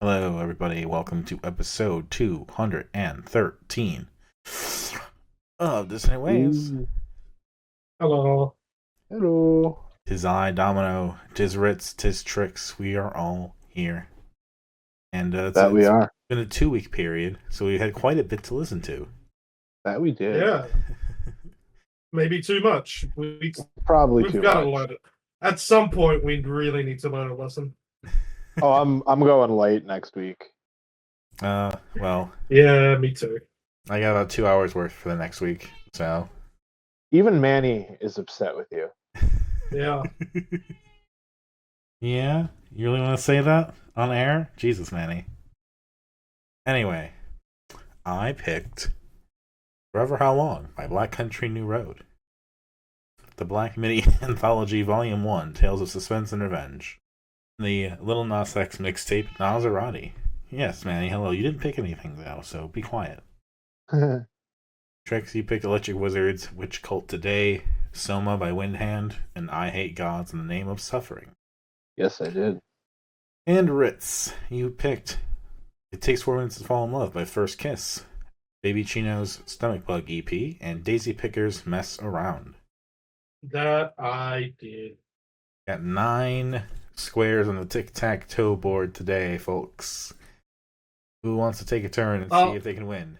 Hello, everybody. Welcome to episode 213 of Dissonant Waves. Ooh. Hello. Hello. Tis I, Domino, tis Ritz, tis Trix. We are all here. And it's been a 2-week period, so we had quite a bit to listen to. That we did. Yeah, maybe too much. Probably We've too got to much. learn it. At some point, we really need to learn a lesson. Oh, I'm going late next week. Well, Yeah, me too. I got about 2 hours worth for the next week, so. Even Manny is upset with you. Yeah. Yeah? You really want to say that on air? Jesus, Manny. Anyway, I picked Forever Howlong by Black Country New Road. The Black Midi Anthology Volume 1, Tales of Suspense and Revenge. The Lil Nas X mixtape, Naserati. Yes, Manny, hello. You didn't pick anything, though, so be quiet. Trix, you picked Electric Wizard's Witchcult Today, Soma by Windhand, and Eyehategod in the Name of Suffering. Yes, I did. And Ritz, you picked It Takes 4 Minutes to Fall in Love by First Kiss, Babyccino's Stomach Bug EP, and Daisy-Picker's Mess Around. That I did. Got 9 squares on the tic-tac-toe board today, folks. Who wants to take a turn and see if they can win?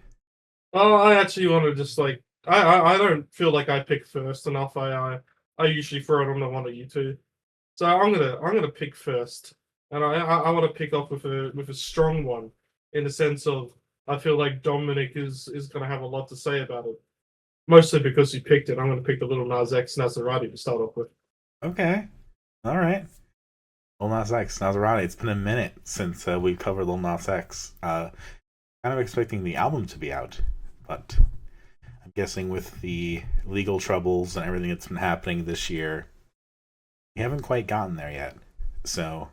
Oh, I actually want to just I don't feel like I pick first enough. I usually throw it on the one of you two. So I'm gonna pick first, and I want to pick up with a strong one in the sense of I feel like Dominic is gonna have a lot to say about it. Mostly because he picked it. I'm gonna pick the Lil Nas X Naserati to start off with. Okay. All right. Lil Nas X, Naserati. It's been a minute since we've covered Lil Nas X. Kind of expecting the album to be out, but I'm guessing with the legal troubles and everything that's been happening this year, we haven't quite gotten there yet. So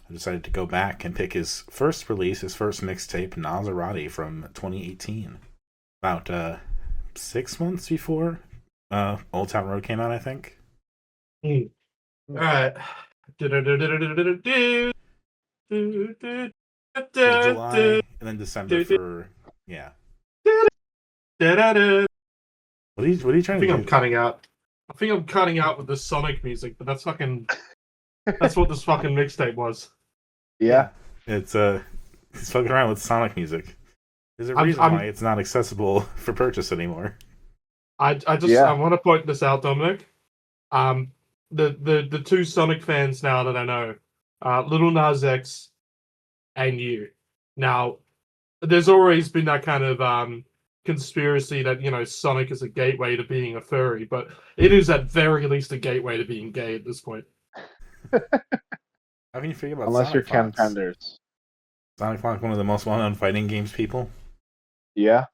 I decided to go back and pick his first release, his first mixtape, Naserati, from 2018. About 6 months before Old Town Road came out, I think. Alright. July and then December for What are you trying to do? I'm cutting out. I think I'm cutting out with the Sonic music, but that's what this fucking mixtape was. Yeah. It's he's fucking around with Sonic music. There's a reason why it's not accessible for purchase anymore. I want to point this out, Dominic. The two Sonic fans now that I know, Lil Nas X and you. Now, there's always been that kind of conspiracy that, you know, Sonic is a gateway to being a furry, but it is at very least a gateway to being gay at this point. How can you figure about Unless Sonic you're Ken Fox? Penders. Sonic Fox, one of the most well-known fighting games people. Yeah.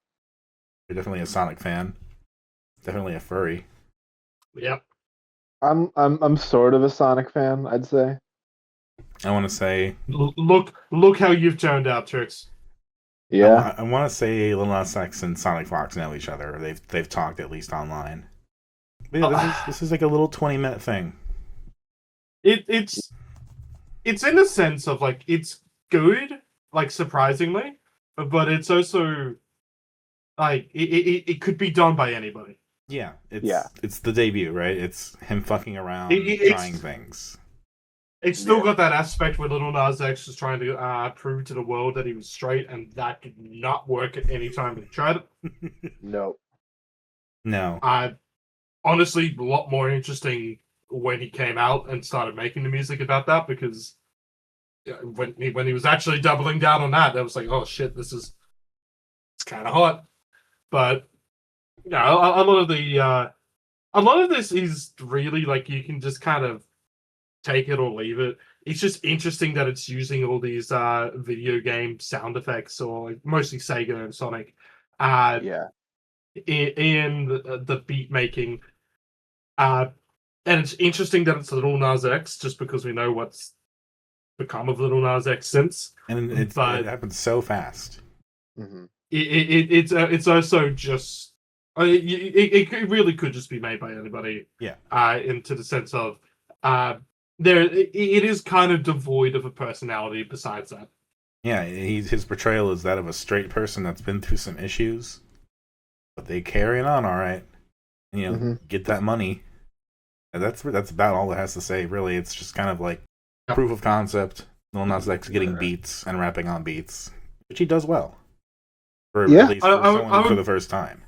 You're definitely a Sonic fan. Definitely a furry. Yep. I'm sort of a Sonic fan, I'd say. I want to say... Look how you've turned out, Trix. Yeah. I want to say Lil Nas X and Sonic Fox know each other. They've talked at least online. But yeah, this is like a little 20-minute thing. It's in the sense of like it's good, like surprisingly, but it's also like it could be done by anybody. Yeah, it's the debut, right? It's him fucking around, trying things. It's still got that aspect where Lil Nas X was trying to prove to the world that he was straight, and that did not work at any time he tried it. No. Honestly, a lot more interesting when he came out and started making the music about that, because when he was actually doubling down on that, I was like, oh shit, it's kind of hot. But yeah, a lot of this is really like you can just kind of take it or leave it. It's just interesting that it's using all these video game sound effects, or like mostly Sega and Sonic. In the beat making. And it's interesting that it's Lil Nas X, just because we know what's become of Lil Nas X since. And it happened so fast. Mm-hmm. It's also just it really could just be made by anybody. Yeah. Into the sense of it is kind of devoid of a personality besides that. Yeah, his portrayal is that of a straight person that's been through some issues, but they carry it on all right. Get that money. And that's about all it has to say, really. It's just kind of like proof of concept. Lil Nas X getting beats and rapping on beats, which he does well. At least for someone for the first time.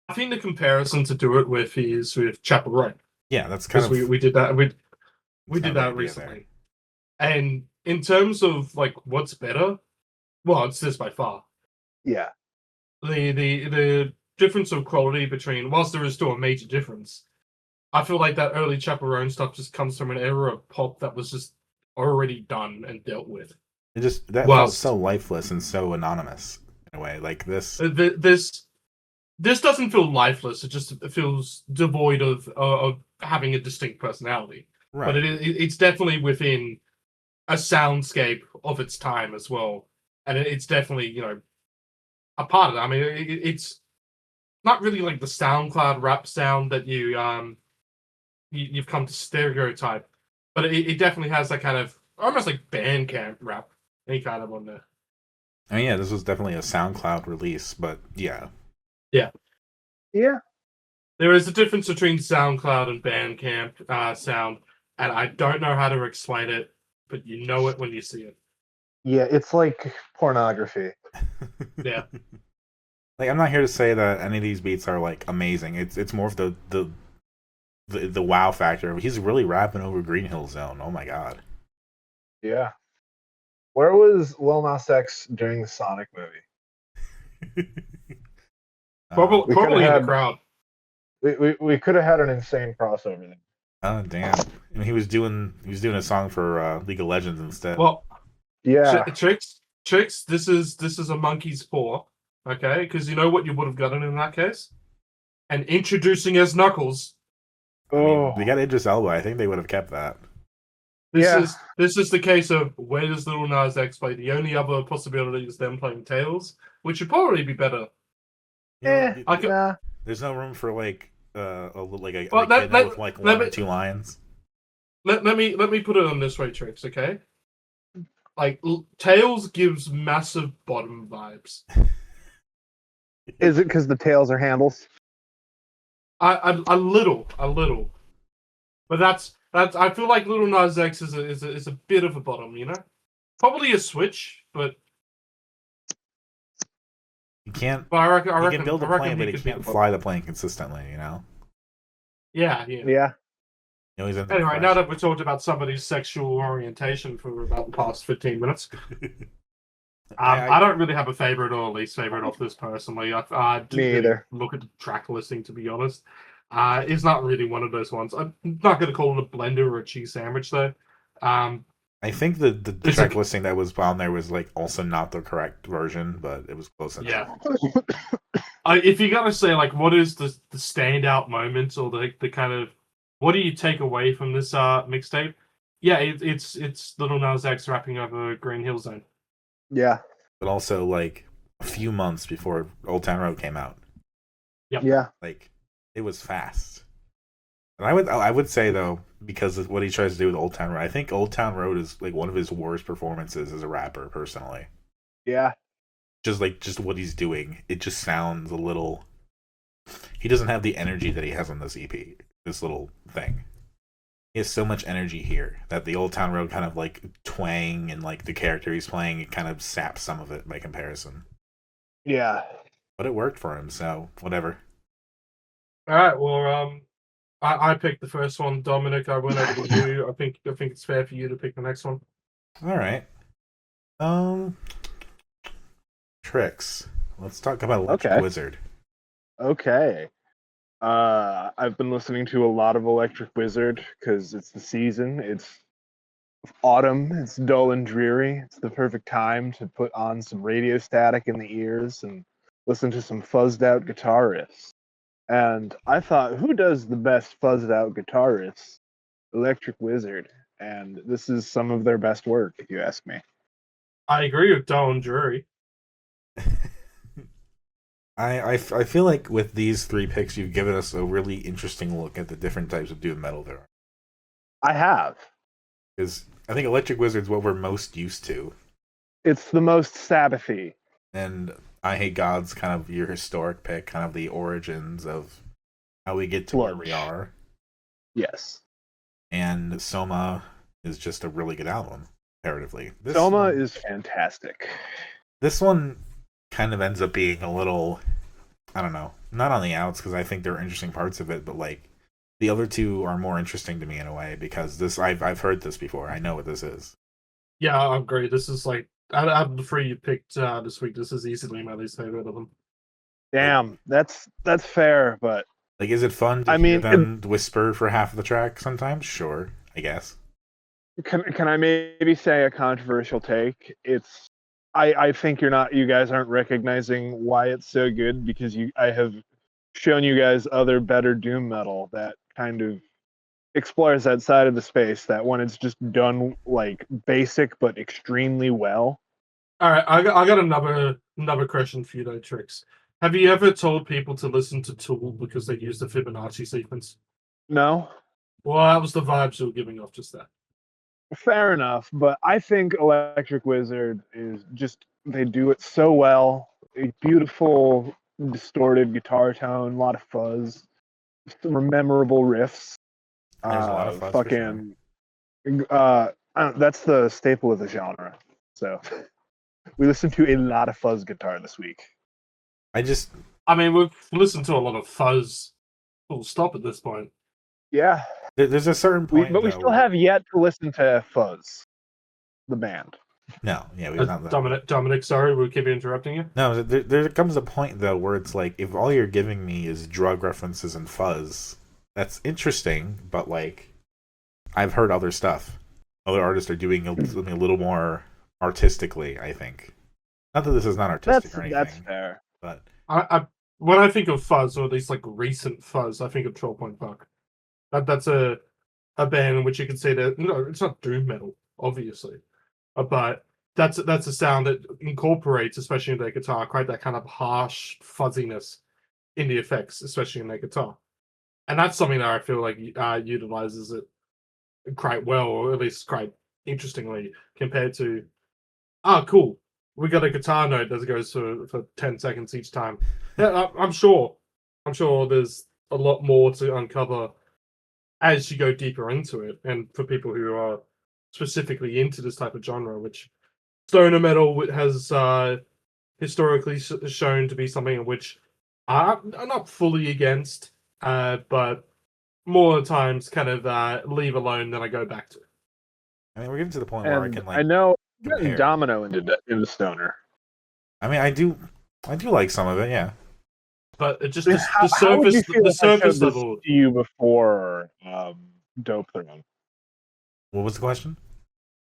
I think the comparison to do it with is with Chapel Roan. Yeah, that's kind of we did that. We did that recently. There. And in terms of like what's better, well, it's this by far. Yeah. The difference of quality between, whilst there is still a major difference, I feel like that early Chapel Roan stuff just comes from an era of pop that was just already done and dealt with. Felt so lifeless and so anonymous in a way. Like this doesn't feel lifeless. It feels devoid of having a distinct personality. Right. But it's definitely within a soundscape of its time as well, and it's definitely a part of it. I mean, it's not really like the SoundCloud rap sound that you've come to stereotype, but it definitely has that kind of almost like Bandcamp rap, any kind of on there. I mean, yeah, this was definitely a SoundCloud release, but yeah. Yeah. There is a difference between SoundCloud and Bandcamp sound, and I don't know how to explain it, but you know it when you see it. Yeah, it's like pornography. Yeah. Like, I'm not here to say that any of these beats are like amazing. It's more of the wow factor. He's really rapping over Green Hill Zone. Oh my god. Yeah. Where was Lil Nas X during the Sonic movie? Probably in the crowd. We could have had an insane crossover there. Oh damn! I mean, he was doing a song for League of Legends instead. Well, yeah. Trix. This is a monkey's paw, okay? Because you know what you would have gotten in that case, and introducing as Knuckles. Oh, they got Idris Elba. I think they would have kept that. This is the case of where does Lil Nas X play? The only other possibility is them playing Tails, which would probably be better. There's no room for like a kid with like one or two lines. Let me put it on this way, Trix. Okay, like Tails gives massive bottom vibes. Is it because the tails are handles? A little, but that's. I feel like Lil Nas X is a bit of a bottom, probably a switch, but you can't. But I reckon you can build a plane, but you can't fly the plane consistently. Yeah. Anyway, now that we've talked about somebody's sexual orientation for about the past 15 minutes, I don't really have a favorite or least favorite of this personally. I didn't really look at the track listing, to be honest. It's not really one of those ones. I'm not going to call it a blender or a cheese sandwich, though. I think the track listing that was on there was like also not the correct version, but it was close enough. Yeah. If you gotta say like what is the standout moments or the kind of what do you take away from this mixtape? Yeah, it's Lil Nas X rapping over Green Hill Zone. Yeah. But also like a few months before Old Town Road came out. Yep. Yeah. Like it was fast. And I would say though, because of what he tries to do with Old Town Road, I think Old Town Road is like one of his worst performances as a rapper, personally. Yeah. Just what he's doing. It just sounds a little. He doesn't have the energy that he has on this EP. This little thing. He has so much energy here that the Old Town Road kind of like twang and like the character he's playing, it kind of saps some of it by comparison. Yeah. But it worked for him, so whatever. All right. Well, I picked the first one, Dominic. I went over to you. I think it's fair for you to pick the next one. All right. Trix. Let's talk about Electric Wizard. Okay. I've been listening to a lot of Electric Wizard because it's the season. It's autumn. It's dull and dreary. It's the perfect time to put on some radio static in the ears and listen to some fuzzed out guitarists. And I thought, who does the best fuzzed out guitarists? Electric Wizard. And this is some of their best work, if you ask me. I agree with dull and dreary. I feel like with these three picks, you've given us a really interesting look at the different types of doom metal there are. I have. Because I think Electric Wizard's what we're most used to. It's the most Sabbathy. And Eyehategod kind of your historic pick, kind of the origins of how we get to where we are. Yes. And Soma is just a really good album, comparatively. Soma is fantastic. This one kind of ends up being a little, I don't know, not on the outs, because I think there are interesting parts of it, but like the other two are more interesting to me in a way, because this I've heard this before. I know what this is. Yeah, I agree. This is like out of the three you picked this week, this is easily my least favorite of them. Damn, that's fair, but like, is it fun to hear them whisper for half of the track sometimes? Sure, I guess. Can I maybe say a controversial take? I think you guys aren't recognizing why it's so good, because I have shown you guys other better doom metal that kind of explores that side of the space, that when it's just done like basic but extremely well. All right, I got another question for you though, Trix. Have you ever told people to listen to Tool because they use the Fibonacci sequence? No. Well, that was the vibes you were giving off just there. Fair enough, but I think Electric Wizard is just, they do it so well. A beautiful distorted guitar tone, a lot of fuzz, memorable riffs. There's a lot of fuzz. Fucking, that's the staple of the genre. So we listened to a lot of fuzz guitar this week. I mean, we've listened to a lot of fuzz. Full stop at this point. Yeah. There's a certain point, but we still have yet to listen to Fuzz, the band. No, yeah, we've not. Dominic, sorry, we keep interrupting you. No, there comes a point though where it's like, if all you're giving me is drug references and fuzz, that's interesting, but like, I've heard other stuff. Other artists are doing something a little more artistically, I think. Not that this is not artistic or anything. That's fair. But when I think of fuzz, or at least like recent fuzz, I think of 12 Point Buck. That's a band in which you can say that it's not doom metal, obviously, but that's a sound that incorporates, especially in their guitar, quite that kind of harsh fuzziness in the effects, especially in their guitar, and that's something that I feel like utilizes it quite well, or at least quite interestingly, compared to cool, we got a guitar note that goes for 10 seconds each time. Yeah, I'm sure there's a lot more to uncover as you go deeper into it, and for people who are specifically into this type of genre, which stoner metal has historically shown to be something in which I'm not fully against, but more times kind of leave alone than I go back to. I mean, we're getting to the point where I can like. I know compare. Domino into stoner. I mean, I do like some of it, yeah. But it just the surface level. To you before Dope Throne. What was the question?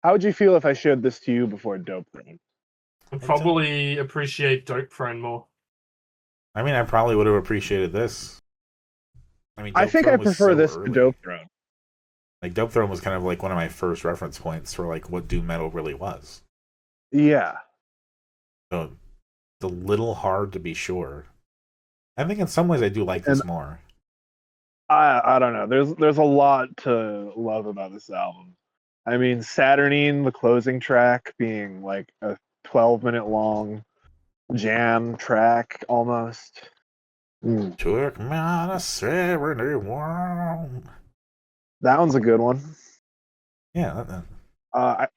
How would you feel if I showed this to you before Dope Throne? I'd probably appreciate Dope Throne more. I mean, I probably would have appreciated this. I mean, I think I prefer this to Dope Throne. Like, Dope Throne was kind of like one of my first reference points for like what doom metal really was. Yeah. So it's a little hard to be sure. I think in some ways I do like this more. I don't know. There's a lot to love about this album. I mean, Saturnine, the closing track, being like a 12-minute long jam track almost. Took me on a 71. That one's a good one. Yeah. I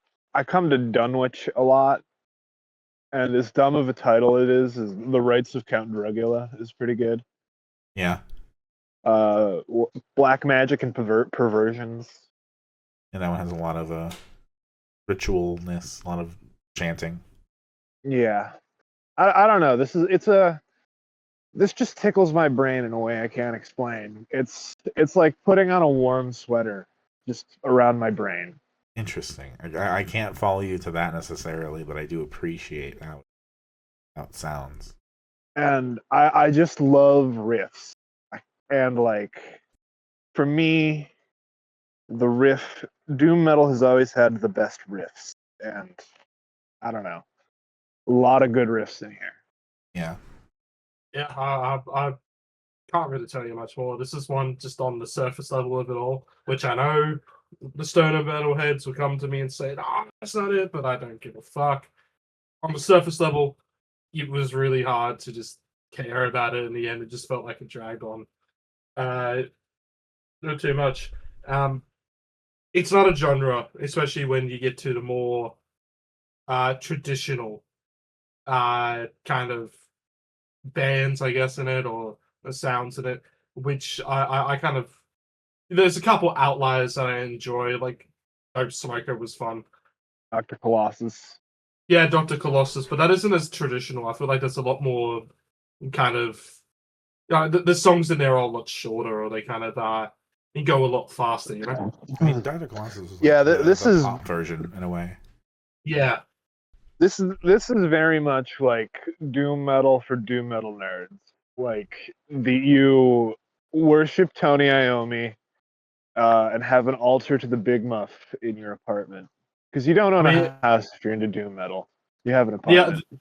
come to Dunwich a lot, and as dumb of a title it is The Rights of Count Dracula is pretty good. Yeah. Black Magic and Perversions. And that one has a lot of ritualness, a lot of chanting. Yeah. I don't know. This just tickles my brain in a way I can't explain. It's like putting on a warm sweater just around my brain. Interesting. I can't follow you to that necessarily, but I do appreciate how it sounds. And I just love riffs. And like, for me, the riff, doom metal has always had the best riffs. And I don't know, a lot of good riffs in here. Yeah. Yeah, I can't really tell you much more. This is one just on the surface level of it all, which I know the stoner metal heads will come to me and say, "Oh, that's not it," but I don't give a fuck. on the surface level, it was really hard to just care about it in the end. It just felt like it dragged on. Not too much. It's not a genre, especially when you get to the more traditional kind of bands, I guess, in it, or the sounds in it, which I kind of, there's a couple outliers that I enjoy, like Dope Smoker was fun. Dr. Colossus. Yeah, Dr. Colossus, but that isn't as traditional. I feel like there's a lot more kind of, the songs in there are a lot shorter, or they kind of you go a lot faster, you know? I mean, Dr. Colossus is this is pop version in a way. Yeah. This is very much like doom metal for doom metal nerds. Like you worship Tony Iommi and have an altar to the Big Muff in your apartment. Because you don't own a house if you're into doom metal. You have an apartment. Yeah,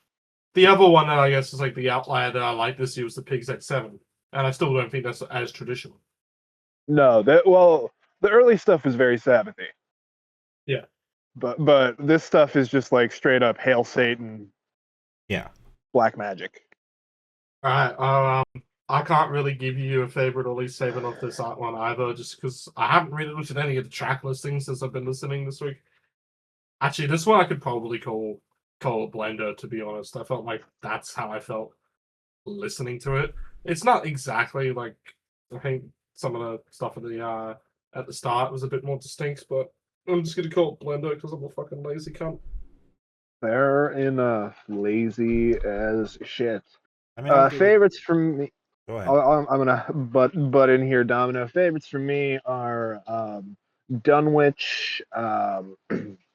the other one that I guess is like the outlier that I like this year was the Pigs X7. And I still don't think that's as traditional. No, the early stuff was very Sabbathy. Yeah. But this stuff is just like straight up Hail Satan. Yeah. Black magic. Alright, I can't really give you a favorite or least favorite of this art one either, just because I haven't really looked at any of the track listings since I've been listening this week. Actually, this one I could probably call Blender, to be honest. I felt like that's how I felt listening to it. It's not exactly like, I think some of the stuff at the start was a bit more distinct, but I'm just gonna call it Blender because I'm a fucking lazy cunt. Fair enough. Lazy as shit. I mean, favorites from me. Go ahead. I'm gonna butt in here, Domino. Favorites for me are Dunwich.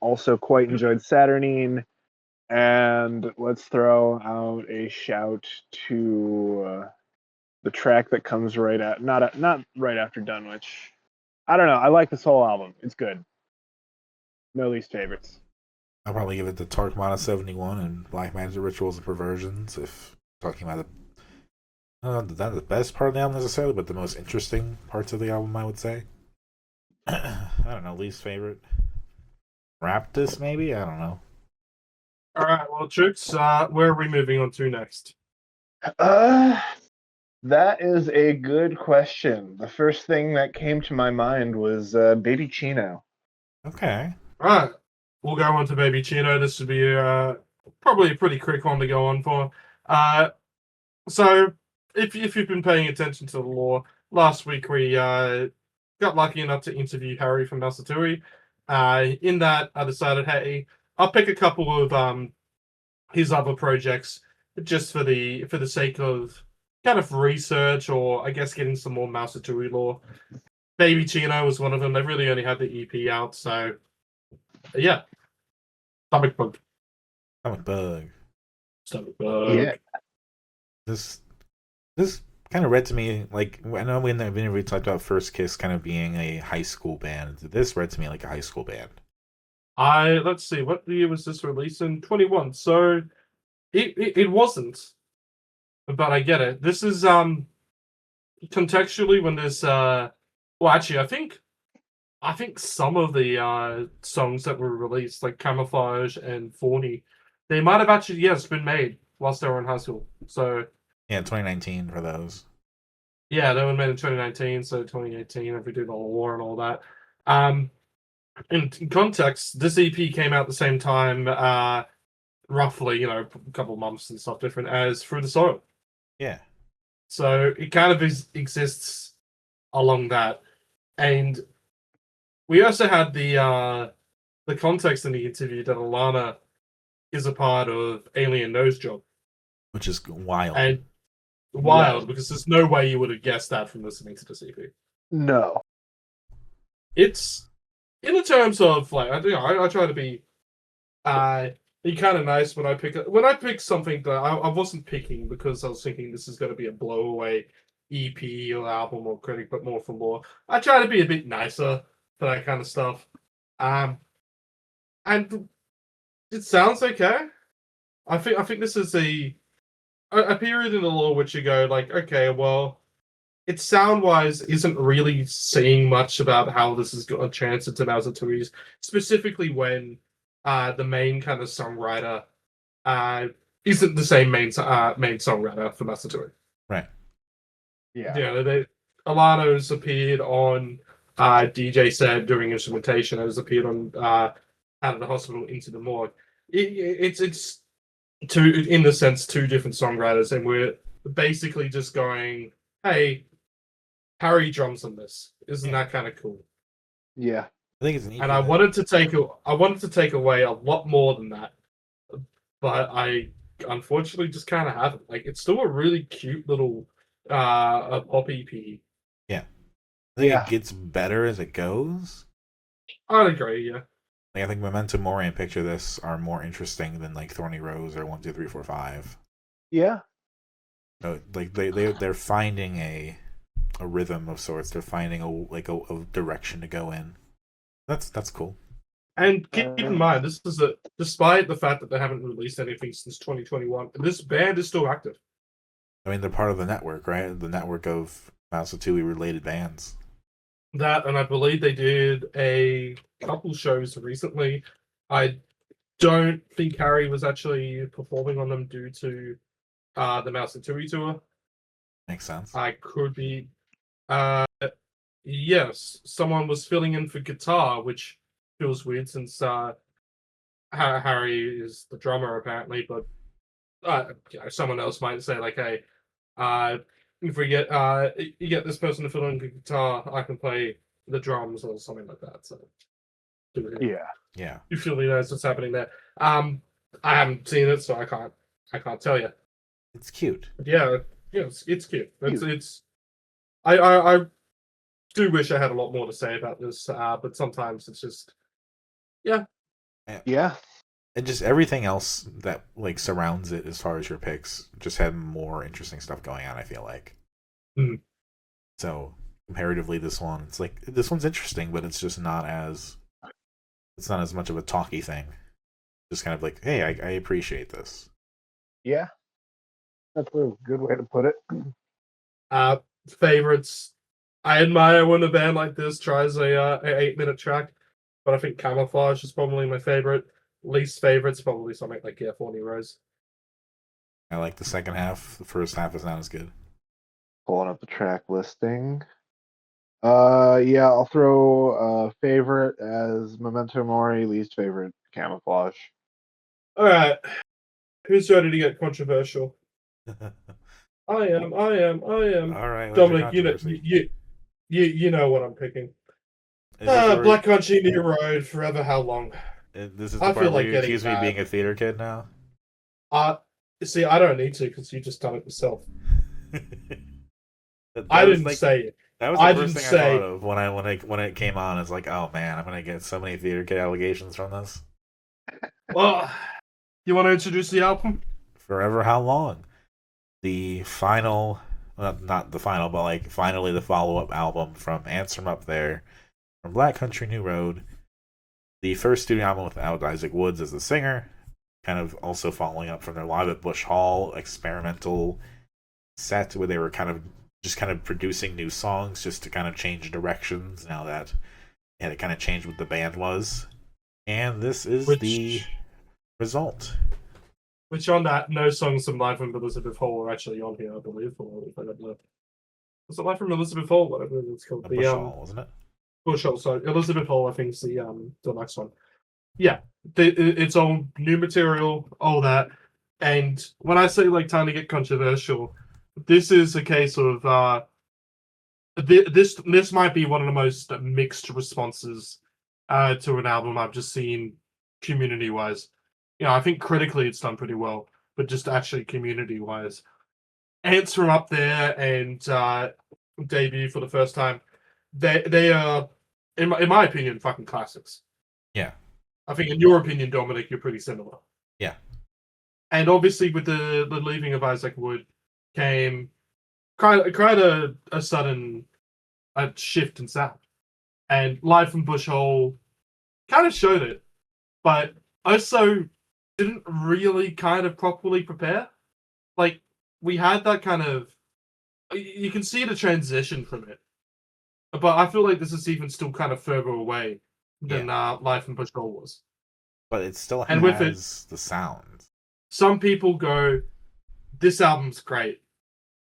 Also quite enjoyed Saturnine, and let's throw out a shout to the track that comes right at not right after Dunwich. I don't know. I like this whole album. It's good. No least favorites. I'll probably give it the Tarkmana 71 and Black Magic Rituals and Perversions, if talking about not the best part of the album necessarily, but the most interesting parts of the album, I would say. I don't know, least favorite. Raptus, maybe? I don't know. Alright, well, Trix, where are we moving on to next? That is a good question. The first thing that came to my mind was Babyccino. Okay. Alright, we'll go on to Babyccino. This would be probably a pretty quick one to go on for. So, if you've been paying attention to the lore, last week we got lucky enough to interview Harry from Naserati. In that, I decided, hey, I'll pick a couple of his other projects just for the sake of kind of research, or I guess getting some more Mouseatouille lore. Babyccino was one of them. They really only had the EP out, so yeah. Stomach bug. Yeah. This kind of read to me like, I know in the interview we talked about First Kiss kind of being a high school band. This read to me like a high school band. Let's see, what year was this released in? 21. So it wasn't, but I get it. This is contextually when there's well, actually, I think some of the songs that were released, like Camouflage and Fawny, they might have actually been made whilst they were in high school. So yeah, 2019 for those. Yeah, they were made in 2019, so 2018 if we do the lore and all that. In context, this EP came out at the same time, roughly, a couple of months and stuff different as Through the Soil. Yeah. So it kind of exists along that. And we also had the context in the interview that Alana is a part of Alien Nose Job. Which is wild. And wild, because there's no way you would have guessed that from listening to this EP. No. It's, in the terms of, like, I try to be kind of nice when I pick something that I wasn't picking because I was thinking this is going to be a blowaway EP or album or critic, but more for lore. I try to be a bit nicer for that kind of stuff. And it sounds okay. I think this is a period in the lore which you go like, okay, well, it sound-wise isn't really saying much about how this has got a chance into Mouseatouille, specifically when the main kind of songwriter isn't the same main songwriter for Mouseatouille. Right. Yeah. Yeah, Alano's appeared on DJ set during instrumentation. Has appeared on Out of the Hospital Into the Morgue. It's two, in the sense, two different songwriters, and we're basically just going, hey, Harry drums on this. Isn't that kind of cool? Yeah. I think it's neat. And I wanted to take away a lot more than that, but I unfortunately just kind of haven't. Like, it's still a really cute little a pop EP. Yeah. I think it gets better as it goes. I'd agree, yeah. Like, I think Memento Mori and Picture This are more interesting than like Thorny Rose or 1, 2, 3, 4, 5. Yeah. So, like they're finding a rhythm of sorts. They're finding a direction to go in. That's cool. And keep in mind, this is despite the fact that they haven't released anything since 2021, this band is still active. I mean, they're part of the network, right? The network of Mouseatouille related bands. That, and I believe they did a couple shows recently. I don't think Harry was actually performing on them due to the Mouseatouille tour. Makes sense. I could be. Yes, someone was filling in for guitar, which feels weird since Harry is the drummer apparently. But someone else might say like, "Hey, if we get you get this person to fill in the guitar, I can play the drums or something like that." So Yeah. you fully knows what's happening there. I haven't seen it, so I can't tell you. It's cute. But yeah, it's cute. It's I do wish I had a lot more to say about this, but sometimes it's just Yeah. And just everything else that like surrounds it as far as your picks just had more interesting stuff going on, I feel like. Mm. So comparatively this one's interesting, but it's just not as much of a talky thing. Just kind of like, hey, I appreciate this. Yeah. That's a good way to put it. Favorites. I admire when a band like this tries a 8-minute track, but I think Camouflage is probably my favorite. Least favorite's probably something like Thorny Rose. I like the second half. The first half is not as good. Pulling up the track listing. Yeah, I'll throw favorite as Memento Mori, least favorite Camouflage. Alright. Who's ready to get controversial? I am. All right, Dominic, you know what I'm picking. Black Country New Road, Forever Howlong. This is the part where you accuse me of being a theater kid now? See, I don't need to because you just done it yourself. I didn't say it. That was the first thing I thought of when it came on. It's like, oh man, I'm gonna get so many theater kid allegations from this. Well, you want to introduce the album? Forever Howlong, the final, not the final, but like finally the follow-up album from Ants from Up There, from Black Country New Road, the first studio album without Isaac Woods as the singer, kind of also following up from their Live at Bush Hall experimental set where they were kind of producing new songs just to kind of change directions now that it kind of changed what the band was. And this is the result. Which on that, no songs from Live from Elizabeth Hall are actually on here, I believe. Or if I don't know. Was it Live from Elizabeth Hall? Whatever it's called. Bush Hall, wasn't it? Bush Hall, sorry. Elizabeth Hall, I think, is the next one. Yeah. It's all new material, all that. And when I say like time to get controversial, this is a case of this might be one of the most mixed responses to an album I've just seen community wise. You know, I think critically it's done pretty well, but just actually community wise, Ants from Up There and debut for the first time. They are, in my opinion, fucking classics. Yeah, I think in your opinion, Dominic, you're pretty similar. Yeah, and obviously with the leaving of Isaac Wood came quite a sudden shift in sound, and Live from Bush Hole kind of showed it, but also didn't really kind of properly prepare. Like, we had that kind of, you can see the transition from it, but I feel like this is even still kind of further away than Live from Bush Hole was. But it still has the sound. some people go, this album's great.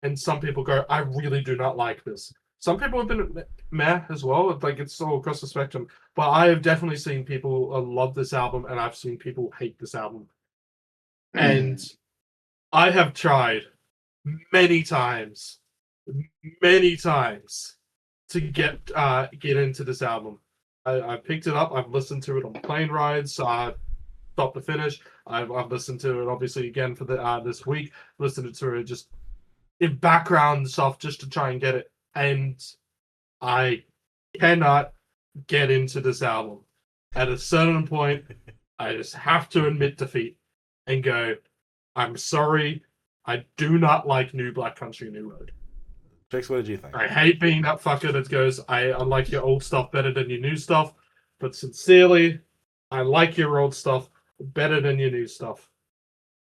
And some people go, I really do not like this. Some people have been meh as well. Like, it's all across the spectrum. But I have definitely seen people love this album, and I've seen people hate this album. And I have tried many times to get into this album. I picked it up. I've listened to it on plane rides, stop to finish. I've listened to it obviously again for the this week. Listened to it just in background stuff just to try and get it, and I cannot get into this album. At a certain point, I just have to admit defeat and go, I'm sorry, I do not like New Black Country, New Road. Trix, what did you think? I hate being that fucker that goes, I like your old stuff better than your new stuff, but sincerely, I like your old stuff better than your new stuff.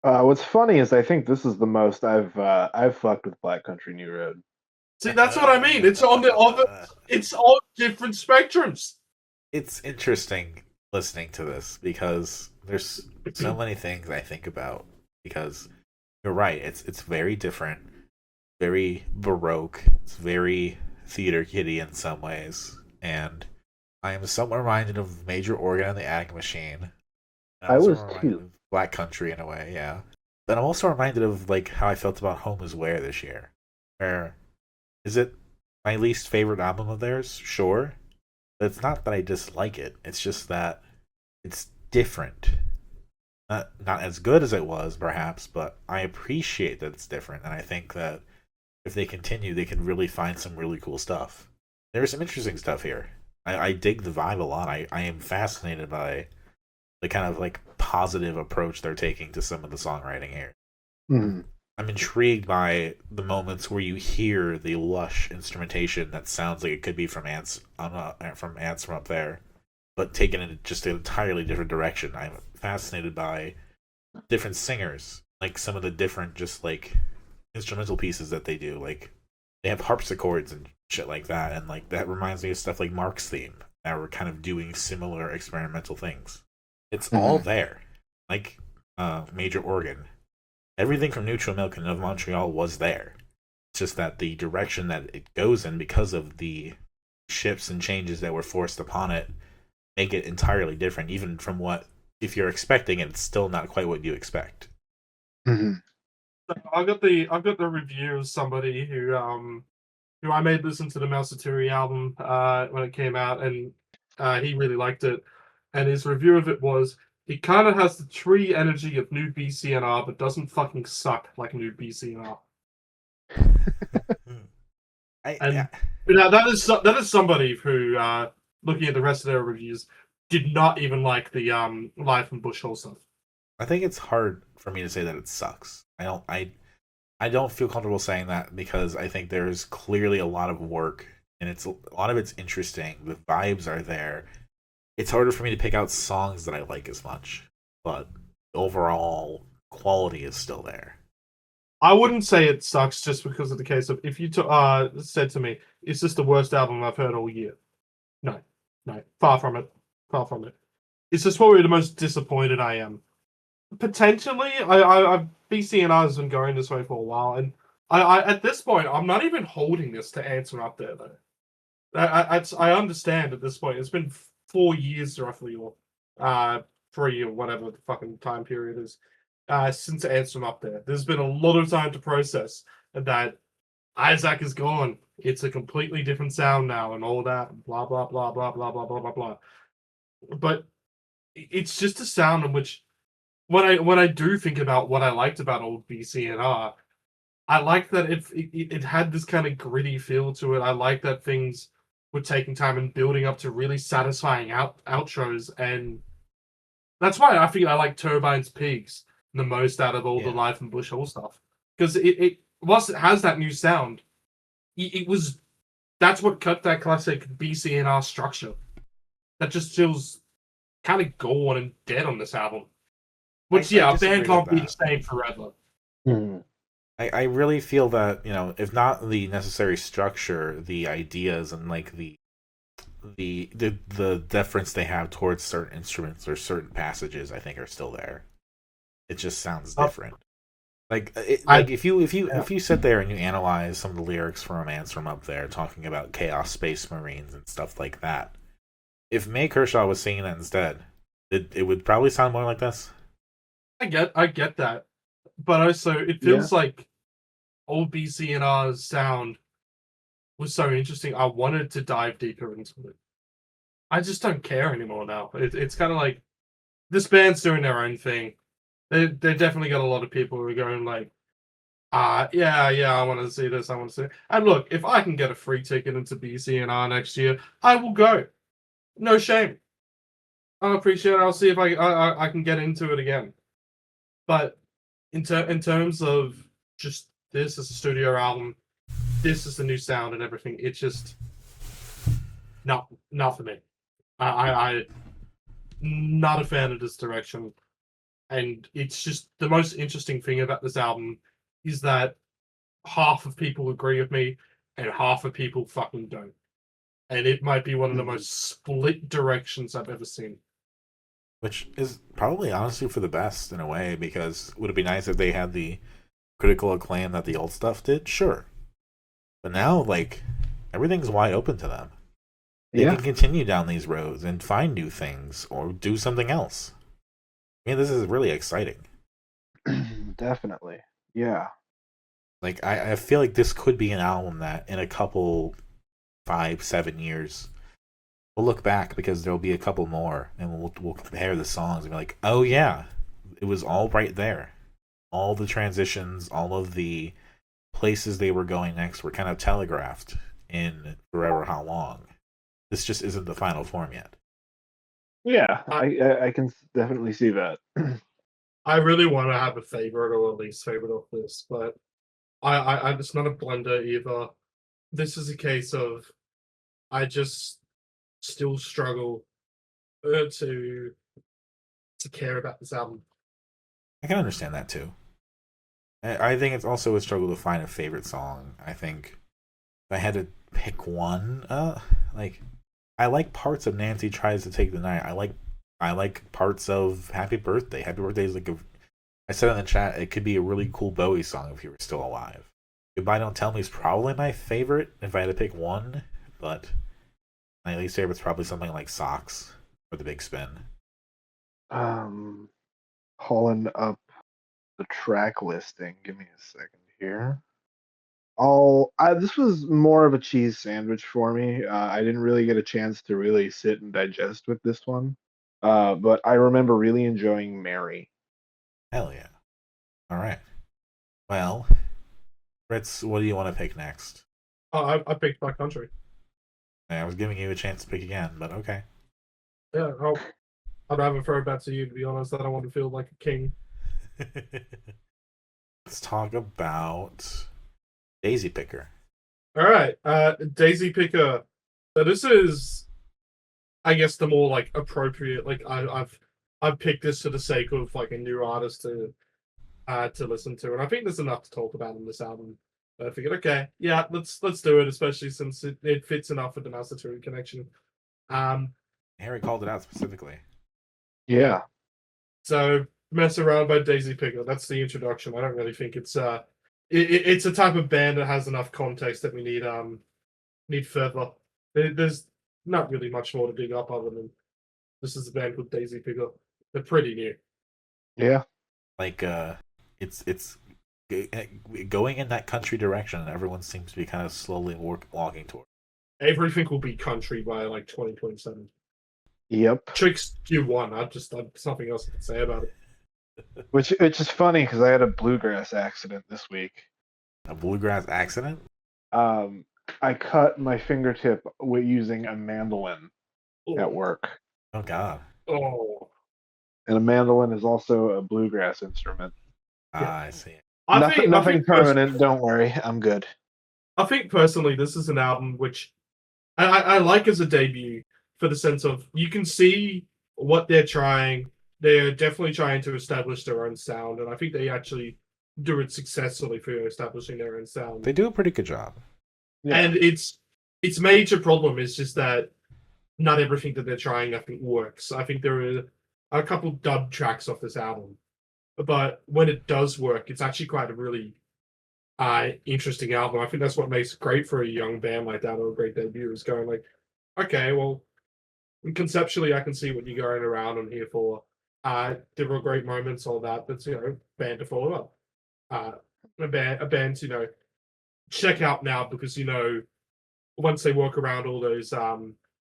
What's funny is I think this is the most I've fucked with Black Country, New Road. See, that's what I mean. It's on it's on different spectrums. It's interesting listening to this because there's so many things I think about. Because you're right, it's very different, very baroque. It's very theater kiddie in some ways, and I am somewhat reminded of Major Organ and the Ag Machine. I was too. Black Country in a way, yeah. But I'm also reminded of like how I felt about Home Is Where this year. Where is it my least favorite album of theirs? Sure. But it's not that I dislike it. It's just that it's different. Not as good as it was, perhaps, but I appreciate that it's different, and I think that if they continue, they can really find some really cool stuff. There's some interesting stuff here. I dig the vibe a lot. I am fascinated by the kind of like positive approach they're taking to some of the songwriting here. Mm-hmm. I'm intrigued by the moments where you hear the lush instrumentation that sounds like it could be from ants from up there, but taken in just an entirely different direction. I'm fascinated by different singers, like some of the different just like instrumental pieces that they do. Like they have harpsichords and shit like that, and like that reminds me of stuff like Mark's theme that were kind of doing similar experimental things. It's all there. Like Major Organ. Everything from Neutral Milk and of Montreal was there. It's just that the direction that it goes in, because of the shifts and changes that were forced upon it, make it entirely different, even from what, if you're expecting it, it's still not quite what you expect. Mm-hmm. I got the review of somebody who I made listen to the Mouseatouille album when it came out, and he really liked it. And his review of it was, he kind of has the tree energy of new BCNR, but doesn't fucking suck like new BCNR. That is somebody who, looking at the rest of their reviews, did not even like the Live from Bush Hole stuff. I think it's hard for me to say that it sucks. I don't feel comfortable saying that because I think there's clearly a lot of work, and a lot of it's interesting. The vibes are there. It's harder for me to pick out songs that I like as much, but the overall quality is still there. I wouldn't say it sucks just because of the case of, if you said to me, is this the worst album I've heard all year? No, far from it. It's just probably the most disappointed I am. Potentially, I've BCNR has been going this way for a while, and I at this point, I'm not even holding this to answer up there though. I understand at this point. It's been 4 years roughly, or 3 or whatever the fucking time period is, since Answer Up there. There's been a lot of time to process that Isaac is gone. It's a completely different sound now, and all that, blah blah blah blah blah blah blah blah blah. But it's just a sound in which, when I do think about what I liked about old BCNR, I like that it had this kind of gritty feel to it. I like that things were taking time and building up to really satisfying outros, and that's why I think I like Turbine's Pigs the most out of all the Live from Bush Hole stuff, because whilst it has that new sound, that's what cut that classic BCNR structure that just feels kind of gone and dead on this album. Which a band can't be the same forever. Mm-hmm. I really feel that, if not the necessary structure, the ideas and like the deference they have towards certain instruments or certain passages, I think are still there. It just sounds Oh. different. If you sit there and you analyze some of the lyrics for Romance from Up There, talking about Chaos Space Marines and stuff like that, if May Kershaw was singing that instead, it would probably sound more like this. I get that, but also it feels like old BCNR's sound was so interesting. I wanted to dive deeper into it. I just don't care anymore now. It's kind of like this band's doing their own thing. They definitely got a lot of people who are going like, yeah, I want to see this, I want to see it. And look, if I can get a free ticket into BCNR next year, I will go. No shame. I'll appreciate it. I'll see if I can get into it again. But in terms of just this as a studio album, this is the new sound and everything, it's just not for me. I not a fan of this direction. And it's just the most interesting thing about this album is that half of people agree with me and half of people fucking don't. And it might be one of the most split directions I've ever seen. Which is probably honestly for the best in a way, because would it be nice if they had the critical acclaim that the old stuff did? Sure. But now, like, everything's wide open to them. They can continue down these roads and find new things or do something else. I mean, this is really exciting. Definitely. Yeah. Like, I feel like this could be an album that in a couple 5-7 years we'll look back, because there'll be a couple more and we'll compare the songs and be like, oh yeah, it was all right there. All the transitions, all of the places they were going next were kind of telegraphed in Forever Howlong. This just isn't the final form yet. Yeah, I can definitely see that. I really want to have a favorite or at least favorite of this, but I'm just not a blender either. This is a case of I just still struggle to care about this album. I can understand that too. I think it's also a struggle to find a favorite song. I think if I had to pick one, like, I like parts of Nancy Tries to Take the Night. I like parts of Happy Birthday. Happy Birthday is like I said in the chat, it could be a really cool Bowie song if he were still alive. Goodbye Don't Tell Me is probably my favorite if I had to pick one, but my least favorite is probably something like Socks or The Big Spin. Pulling up the track listing. Give me a second here. This was more of a cheese sandwich for me. I didn't really get a chance to really sit and digest with this one. But I remember really enjoying Mary. Hell yeah. All right. Well, Ritz, what do you want to pick next? I picked My Country. I was giving you a chance to pick again, but okay. Yeah, I'd rather throw it back to you, to be honest. I don't want to feel like a king. Let's talk about Daisypicker. All right, Daisypicker. So this is, I guess, the more like appropriate. Like I've picked this for the sake of like a new artist to listen to, and I think there's enough to talk about in this album. But I figured, okay, yeah, let's do it, especially since it fits enough with the Naserati connection. Harry called it out specifically. Yeah. So Mess Around by Daisypicker. That's the introduction. I don't really think it's it's a type of band that has enough context that we need further. There's not really much more to dig up other than this is a band called Daisypicker. They're pretty new. Yeah. Like it's going in that country direction, and everyone seems to be kind of slowly walking toward. Everything will be country by like 2027. Yep. Trix Q1. There's nothing else I can say about it. Which is funny because I had a bluegrass accident this week. A bluegrass accident? I cut my fingertip using a mandolin at work. Oh God. Oh. And a mandolin is also a bluegrass instrument. I see. Nothing permanent. Don't worry, I'm good. I think personally, this is an album which I like as a debut for the sense of you can see what they're trying. They're definitely trying to establish their own sound, and I think they actually do it successfully for establishing their own sound. They do a pretty good job. Yeah. And its major problem is just that not everything that they're trying, I think, works. I think there are a couple dub tracks off this album but when it does work, it's actually quite a really interesting album. I think that's what makes it great for a young band like that, or a great debut, is going like, okay, well, conceptually I can see what you're going around on here for. There were great moments, all that. That's band to follow up. A band to check out now, because once they work around all those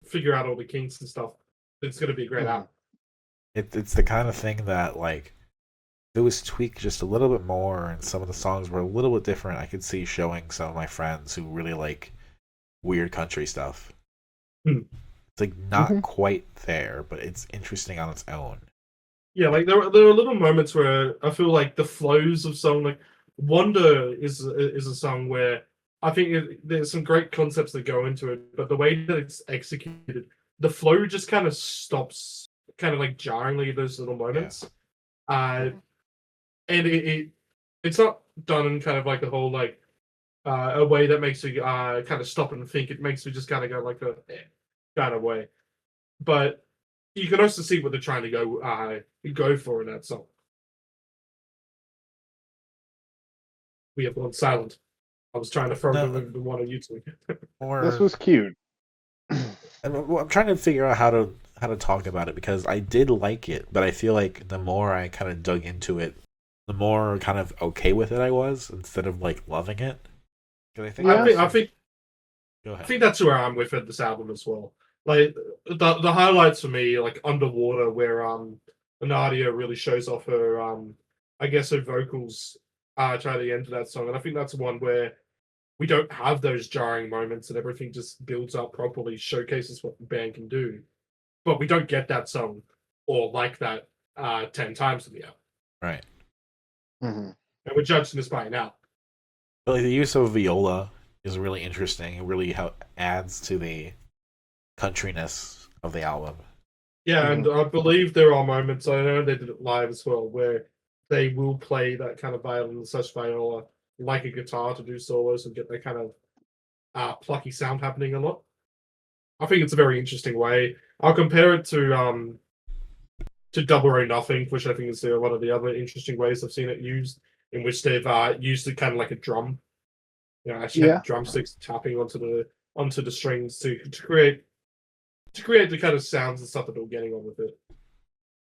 figure out all the kinks and stuff, it's going to be a great album. It's the kind of thing that, like, if it was tweaked just a little bit more and some of the songs were a little bit different, I could see showing some of my friends who really like weird country stuff. It's like not quite there, but it's interesting on its own. Yeah, like there are little moments where I feel like the flows of song, like Wonder is a song where I think there's some great concepts that go into it, but the way that it's executed, the flow just kind of stops, kind of like jarringly, those little moments. And it's not done in kind of like a whole like a way that makes you kind of stop and think. It makes you just kind of go like a kind of way. But you can also see what they're trying to go for in that song. We have gone silent. I was trying to throw the one on YouTube. This was cute. I'm trying to figure out how to talk about it, because I did like it, but I feel like the more I kind of dug into it, the more kind of okay with it I was, instead of like loving it. I think that's where I'm with this album as well. Like the highlights for me, like Underwater, where Nadia really shows off her I guess her vocals try the end of that song, and I think that's one where we don't have those jarring moments and everything just builds up properly, showcases what the band can do. But we don't get that song or like that 10 times in the album. Right. Mm-hmm. And we're judging this by now. But like, the use of viola is really interesting. It really adds to the countryness of the album. Yeah, and I believe there are moments, I know they did it live as well, where they will play that kind of violin / viola like a guitar to do solos and get that kind of plucky sound happening a lot. I think it's a very interesting way. I'll compare it to Double or Nothing, which I think is one of the other interesting ways I've seen it used, in which they've used it kind of like a drum. Actually have drumsticks tapping onto the strings to create the kind of sounds and stuff that they're getting on with it.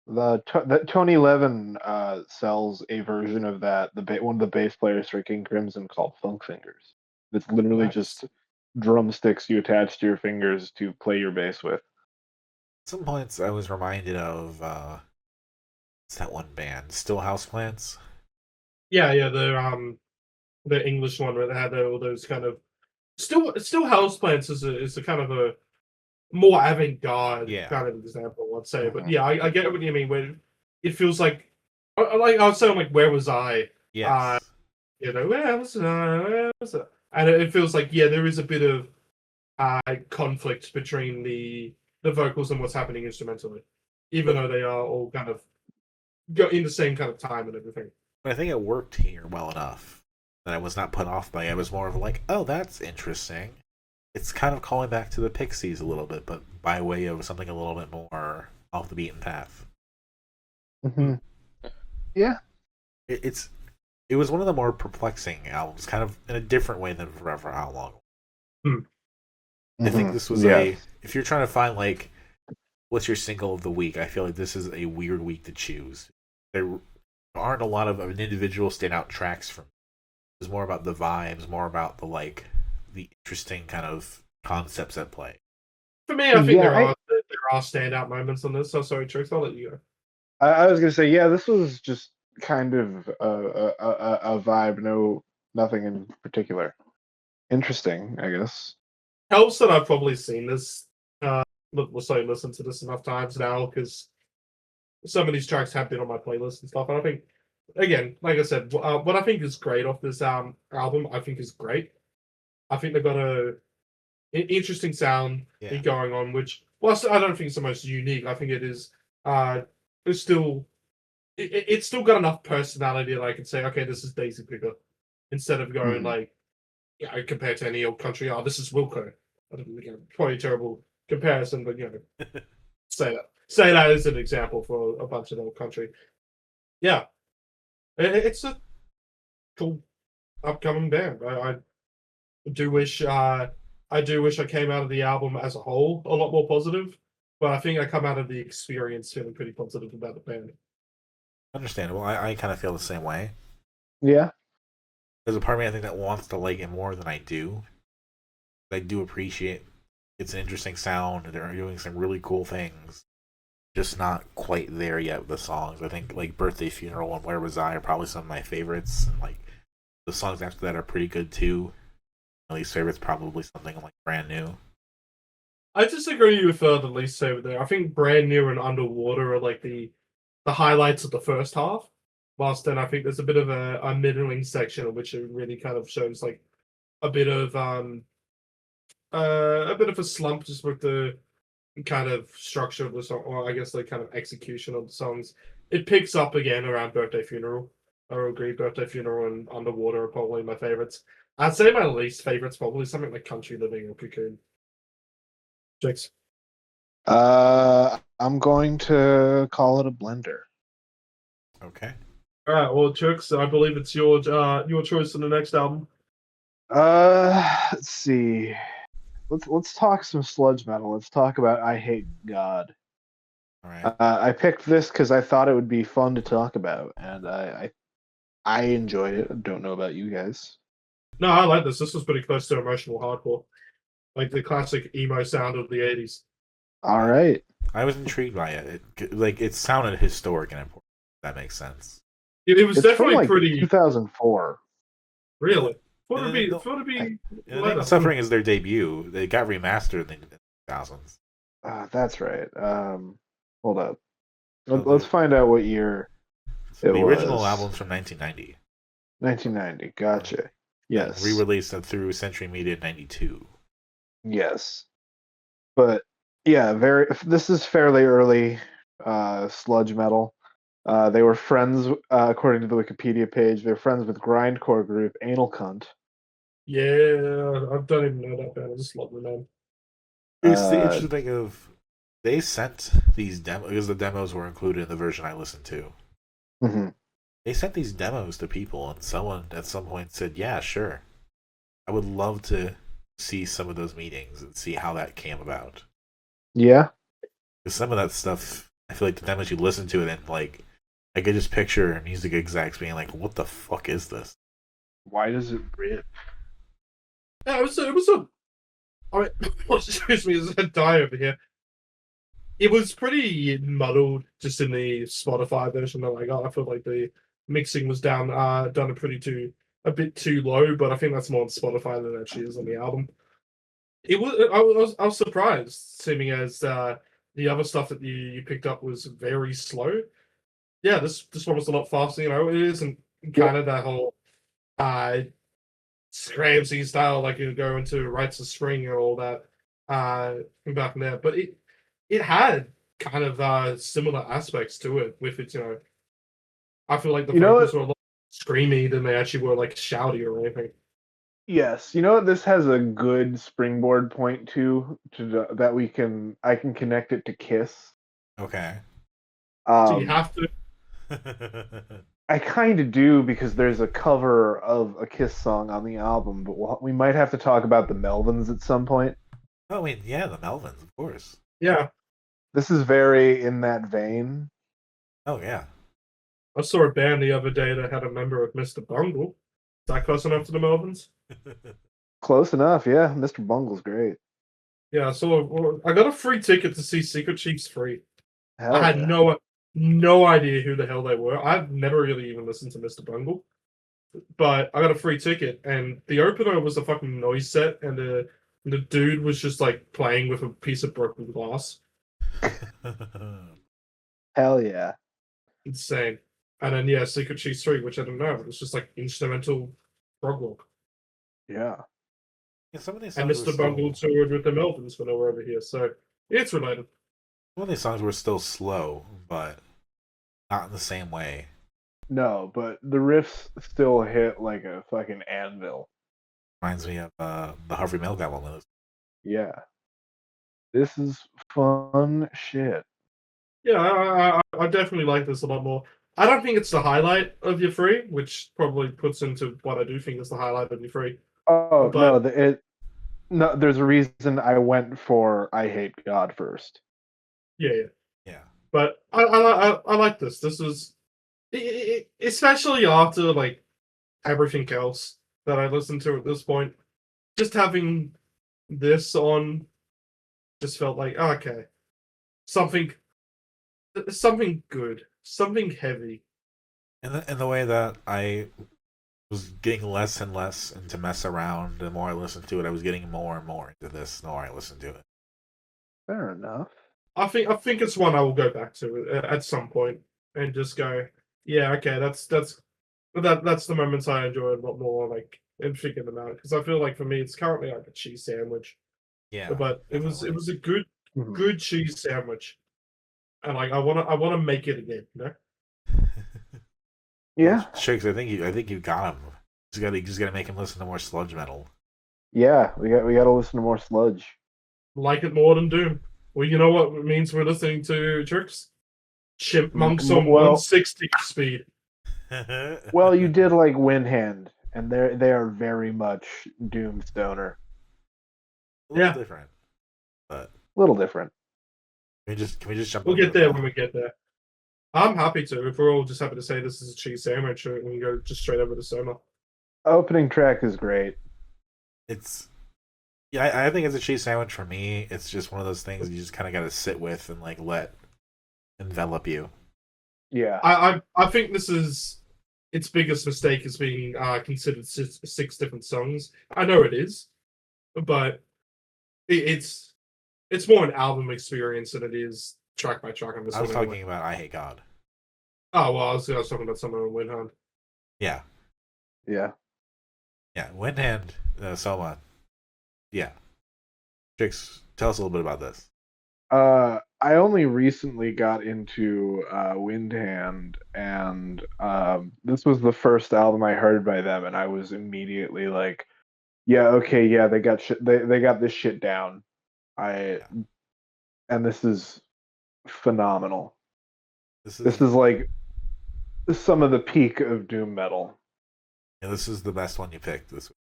That Tony Levin sells a version of that, one of the bass players for King Crimson, called Funk Fingers. It's literally just drumsticks you attach to your fingers to play your bass with. At some points, I was reminded of what's that one band, Still Houseplants? Yeah, the English one where they had all those kind of still Houseplants is a kind of a more avant-garde kind of example, I'd say. But yeah, I get what you mean. Where it feels like I was saying, like, where was I? Yes. Where was I? And it feels like there is a bit of conflict between the vocals and what's happening instrumentally, even though they are all kind of go in the same kind of time and everything. But I think it worked here well enough that I was not put off by it. I was more of like, oh, that's interesting. It's kind of calling back to the Pixies a little bit, but by way of something a little bit more off the beaten path. Mm-hmm. Yeah. It was one of the more perplexing albums, kind of in a different way than Forever Howlong. Mm-hmm. I think this was if you're trying to find, like, what's your single of the week, I feel like this is a weird week to choose. There aren't a lot of individual standout tracks from it. It's more about the vibes, more about the interesting kind of concepts at play. For me, I think there are standout moments on this. So sorry, Trix, I'll let you go. I was gonna say, this was just kind of a vibe, nothing in particular. Interesting, I guess. Helps that I've probably seen this. Listened to this enough times now, because some of these tracks have been on my playlist and stuff. And I think, again, like I said, what I think is great off this album, I think is great. I think they've got an interesting sound going on, which, whilst I don't think it's the most unique, I think it is. It's still got enough personality that I can say, okay, this is Daisypicker, instead of going compared to any old country. Oh, this is Wilco. I don't know, probably a terrible comparison, but say that as an example for a bunch of old country. Yeah, It's a cool upcoming band. I do wish I came out of the album as a whole a lot more positive, but I think I come out of the experience feeling pretty positive about the band. Understandable. I kind of feel the same way. Yeah. There's a part of me I think that wants to like it more than I do. I do appreciate it's an interesting sound. They're doing some really cool things. Just not quite there yet with the songs. I think like Birthday Funeral and Where Was I are probably some of my favorites. And like the songs after that are pretty good too. My least favorite's probably something like Brand New. I disagree with the least favorite there. I think Brand New and Underwater are like the highlights of the first half. Whilst then I think there's a bit of a middling section in which it really kind of shows like a bit of a slump just with the kind of structure of the song, or I guess the kind of execution of the songs. It picks up again around Birthday Funeral. I would agree, Birthday Funeral and Underwater are probably my favorites. I'd say my least favorite's probably something like Country Living or Cocoon. Trix. I'm going to call it a blender. Okay. All right, well, Trix, I believe it's your choice in the next album. Let's see. Let's talk some sludge metal. Let's talk about Eyehategod. All right. I picked this because I thought it would be fun to talk about, and I enjoyed it. I don't know about you guys. No, I like this. This was pretty close to emotional hardcore, like the classic emo sound of the '80s. All right. I was intrigued by it. It sounded historic and important. That makes sense. It was It's definitely from, like, pretty. 2004. Really? I think later. Suffering is their debut. They got remastered in the 2000s. That's right. Hold up. Let's find out what year So it the original was. album's from 1990. 1990. Gotcha. Yes. Re-released through Century Media in 92. Yes. But yeah, this is fairly early sludge metal. They were friends, according to the Wikipedia page, they're friends with grindcore group Anal Cunt. Yeah, I don't even know that band. I just love the name. It's the interesting thing of they sent these demos because the demos were included in the version I listened to. Mm-hmm. They sent these demos to people, and someone at some point said, "Yeah, sure, I would love to see some of those meetings and see how that came about." Yeah. Because some of that stuff, I feel like the demos you listen to it and like, I could just picture music execs being like, "What the fuck is this?" Why does it rip? Yeah, it was a. I mean, excuse me, there's a die over here. It was pretty muddled just in the Spotify version that I got. I feel like the mixing was done a bit too low, but I think that's more on Spotify than it actually is on the album. I was surprised, seeming as the other stuff that you picked up was very slow. Yeah, this one was a lot faster. It isn't kind of that whole Scramsy style like you go into Rites of Spring and all that back in there, but it had kind of similar aspects to it with it. I feel like the vocals were a lot screamy than they actually were like shouty or anything. Yes, you know what? This has a good springboard point to that I can connect it to Kiss. Okay. So you have to. I kind of do because there's a cover of a Kiss song on the album, but we might have to talk about the Melvins at some point. Oh, wait, yeah, the Melvins, of course. Yeah. This is very in that vein. Oh, yeah. I saw a band the other day that had a member of Mr. Bungle. Is that close enough to the Melvins? Close enough, yeah. Mr. Bungle's great. Yeah, so I got a free ticket to see Secret Chiefs free. Hell I had yeah. no idea who the hell they were. I've never really even listened to Mr. Bungle. But I got a free ticket, and the opener was a fucking noise set, and the dude was just like playing with a piece of broken glass. Hell yeah. Insane. And then yeah, Secret Chiefs 3, which I don't know, it's just like instrumental prog rock. Yeah. Yeah, some of these And songs Mr. Bungle toured with the Melvins when they were over here, so it's related. Some of these songs were still slow, but not in the same way. No, but the riffs still hit like a fucking anvil. Reminds me of the Harvey Milk album. Yeah. This is fun shit. Yeah, I definitely like this a lot more. I don't think it's the highlight of your three, which probably puts into what I do think is the highlight of your three. Oh But- no, there's a reason I went for Eyehategod first. Yeah. Yeah. But I like this. This is especially after like everything else that I listened to at this point. Just having this on just felt like okay, something good, something heavy. In the way that I was getting less and less into Mess Around, the more I listened to it, I was getting more and more into this the more I listened to it. Fair enough. I think it's one I will go back to at some point and just go, yeah, okay, that's the moments I enjoy a lot more, like in figuring them out, because I feel like for me it's currently like a cheese sandwich. Yeah, But it was a good Mhm. cheese sandwich, and like I wanna make it again, you know? Yeah, Trix, I think you got him. You just gotta make him listen to more sludge metal. yeah. We got to listen to more sludge. Like it more than Doom. Well, you know what it means we're listening to Trix? Chipmunks on Well- 160 speed. Well, you did like Windhand, and they are very much Doom stoner. a little Yeah. different. But A little different. can we just jump We'll over get to there that? when we get there. I'm happy to. If we're all just happy to say this is a cheese sandwich, we can go just straight over to Soma. Opening track is great. It's yeah, I think it's a cheese sandwich for me. It's just one of those things you just kind of got to sit with and like let envelop you. Yeah. I think this is its biggest mistake is being considered six different songs. I know it is, but it's more an album experience than it is track by track on this I was one. Anyway. talking about Eyehategod. Oh well, I was talking about someone on Windhand. Yeah, Yeah. Windhand Soma. Yeah, Trix, tell us a little bit about this. I only recently got into Windhand, and this was the first album I heard by them, and I was immediately like, "Yeah, okay, yeah, they got shit. They got this shit down." And this is phenomenal. This This is like some of the peak of doom metal. this is the best one you picked this week.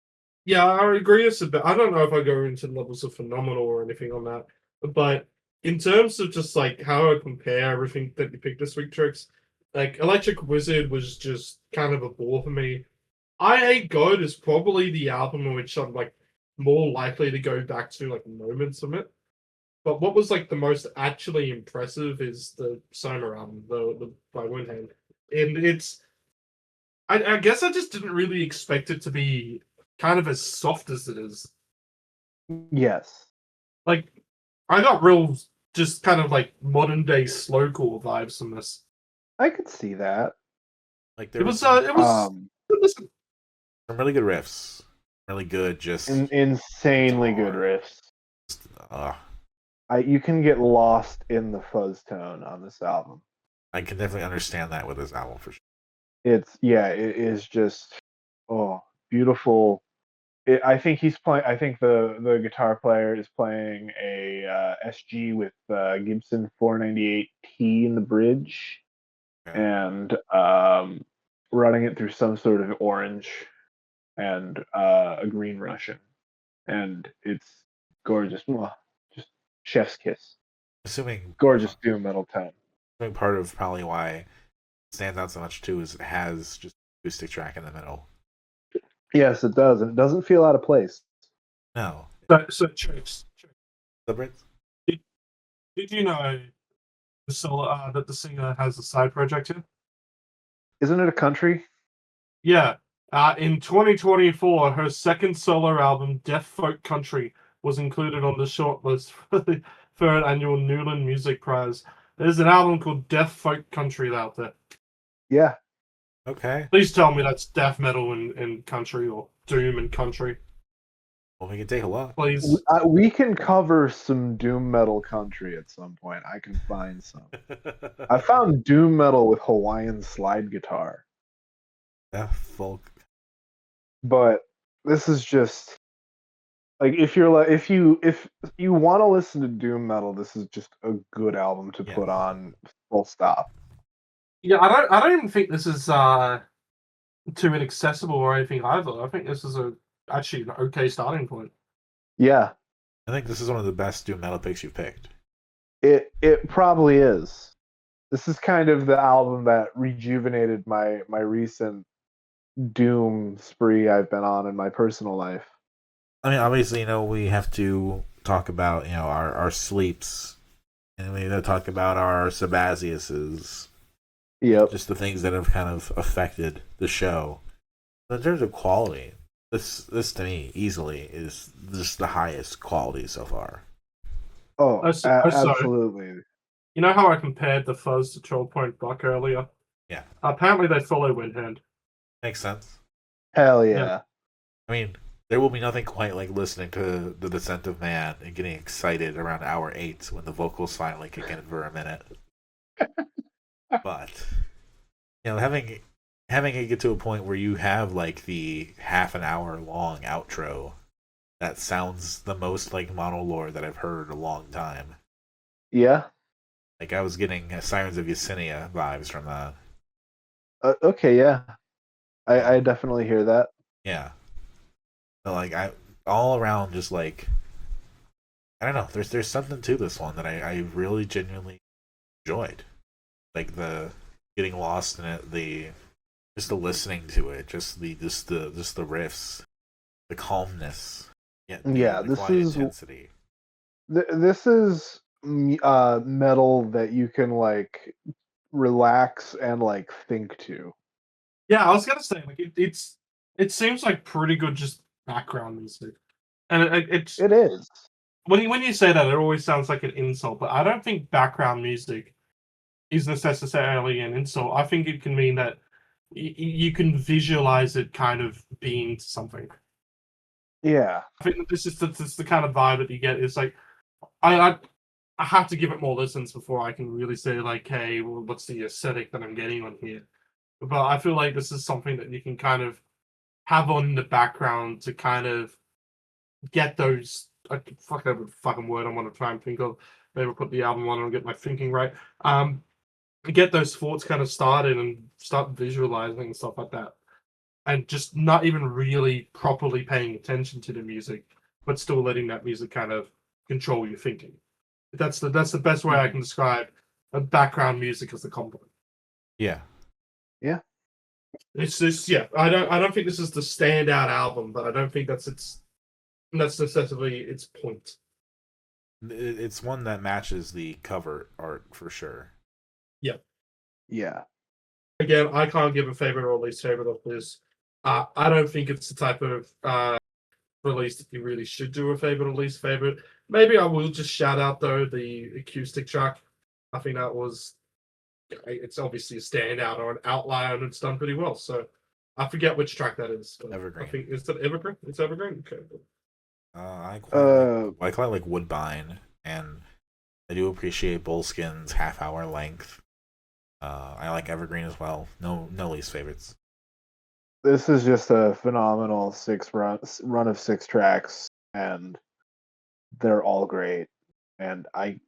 Yeah, I agree. It's a bit. I don't know if I go into levels of phenomenal or anything on that, but in terms of just like how I compare everything that you picked this week, Trix, like Electric Wizard was just kind of a bore for me. Eyehategod is probably the album in which I'm like more likely to go back to like moments of it. But what was like the most actually impressive is the Soma album, the by Windhand, and it's. I guess I just didn't really expect it to be kind of as soft as it is. Yes. Like, I got real, just kind of like modern day slowcore vibes from this. I could see that. Like It there was, some, it was. Listen, some really good riffs, really good just Insanely good guitar. riffs. You can get lost in the fuzz tone on this album. I can definitely understand that with this album for sure. It is just beautiful. I think he's playing. I think the guitar player is playing a SG with Gibson 498T in the bridge, Okay. and running it through some sort of orange and a green Russian, and it's gorgeous. Mwah. Just chef's kiss. Assuming Gorgeous doom metal tone. part of probably why it stands out so much too is it has just an acoustic track in the middle. Yes, it does, and it doesn't feel out of place. No, so Trix, did you know that the singer has a side project here? Isn't it a country? Yeah. In 2024, her second solo album, Deaf Folk Country, was included on the shortlist for the third annual Newland Music Prize. There's an album called Deaf Folk Country out there. Yeah. okay. Please tell me that's death metal and country, or doom and country. Well, we can take a look. Please. We can cover some doom metal country at some point. I can find some. I found doom metal with Hawaiian slide guitar, Deaf folk. but this is just like if you want to listen to doom metal, this is just a good album to Yeah. put on. Full stop. Yeah, I don't even think this is too inaccessible or anything either. I think this is actually an okay starting point. Yeah, I think this is one of the best doom metal picks you've picked. it probably is. This is kind of the album that rejuvenated my recent doom spree I've been on in my personal life. I mean, obviously, we have to talk about, our sleeps, and we have to talk about our Sabaziuses, Yep. just the things that have kind of affected the show. But in terms of quality, this to me easily is just the highest quality so far. Oh, So, absolutely. you know how I compared the Fuzz to Troll Point Buck earlier? Yeah. Apparently they follow Windhand. Makes sense. Hell yeah. Yeah. I mean, there will be nothing quite like listening to The Descent of Man and getting excited around hour 8 when the vocals finally kick in for a minute. But, having it get to a point where you have like the half an hour long outro that sounds the most like Monolore that I've heard in a long time. Yeah. Like I was getting Sirens of Yesenia vibes from that. Okay, yeah. I definitely hear that. Yeah. But like I all around just like I don't know, there's something to this one that I really genuinely enjoyed. Like the getting lost in it, just the listening to it, just the riffs, the calmness, yet the this quiet is intensity. This is metal that you can like relax and like think to. Yeah, I was gonna say like it seems like pretty good just background music, and It is. when you say that it always sounds like an insult, but I don't think background music is necessarily an insult. I think it can mean that you can visualize it kind of being something. Yeah. I think this is the kind of vibe that you get. It's like I have to give it more listens before I can really say like, hey, well, what's the aesthetic that I'm getting on here? But I feel like this is something that you can kind of have on in the background to kind of get those fucking word I want to try and think of. Maybe put the album on and get my thinking right. Get those thoughts kind of started and start visualizing and stuff like that. And just not even really properly paying attention to the music, but still letting that music kind of control your thinking. That's the best way I can describe a background music as a compliment. Yeah. Yeah. It's just I don't think this is the standout album, but I don't think that's necessarily its point. It's one that matches the cover art for sure. Yeah. Yeah. Again, I can't give a favorite or least favorite of this. I don't think it's the type of release that you really should do a favorite or least favorite. Maybe I will just shout out though the acoustic track. I think that was it's obviously a standout or an outlier, and it's done pretty well. So I forget which track that is. Evergreen. I think is that Evergreen. It's Evergreen. Okay. I quite like Woodbine, and I do appreciate Bullskin's half-hour length. I like Evergreen as well. No least favorites. This is just a phenomenal run of 6 tracks, and they're all great. And I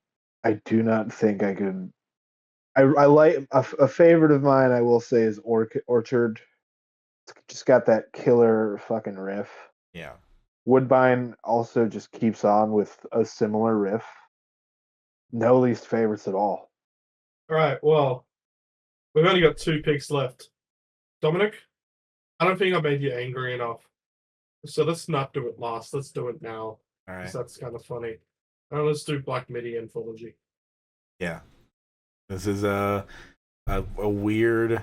do not think I could. I like a favorite of mine. I will say is Orchard. It's just got that killer fucking riff. Yeah. Woodbine also just keeps on with a similar riff. No least favorites at all. All right. Well, we've only got 2 picks left. Dominic, I don't think I made you angry enough. So let's not do it last. Let's do it now. All right. That's kind of funny. Let's do Black Midi Anthology. Yeah. This is a weird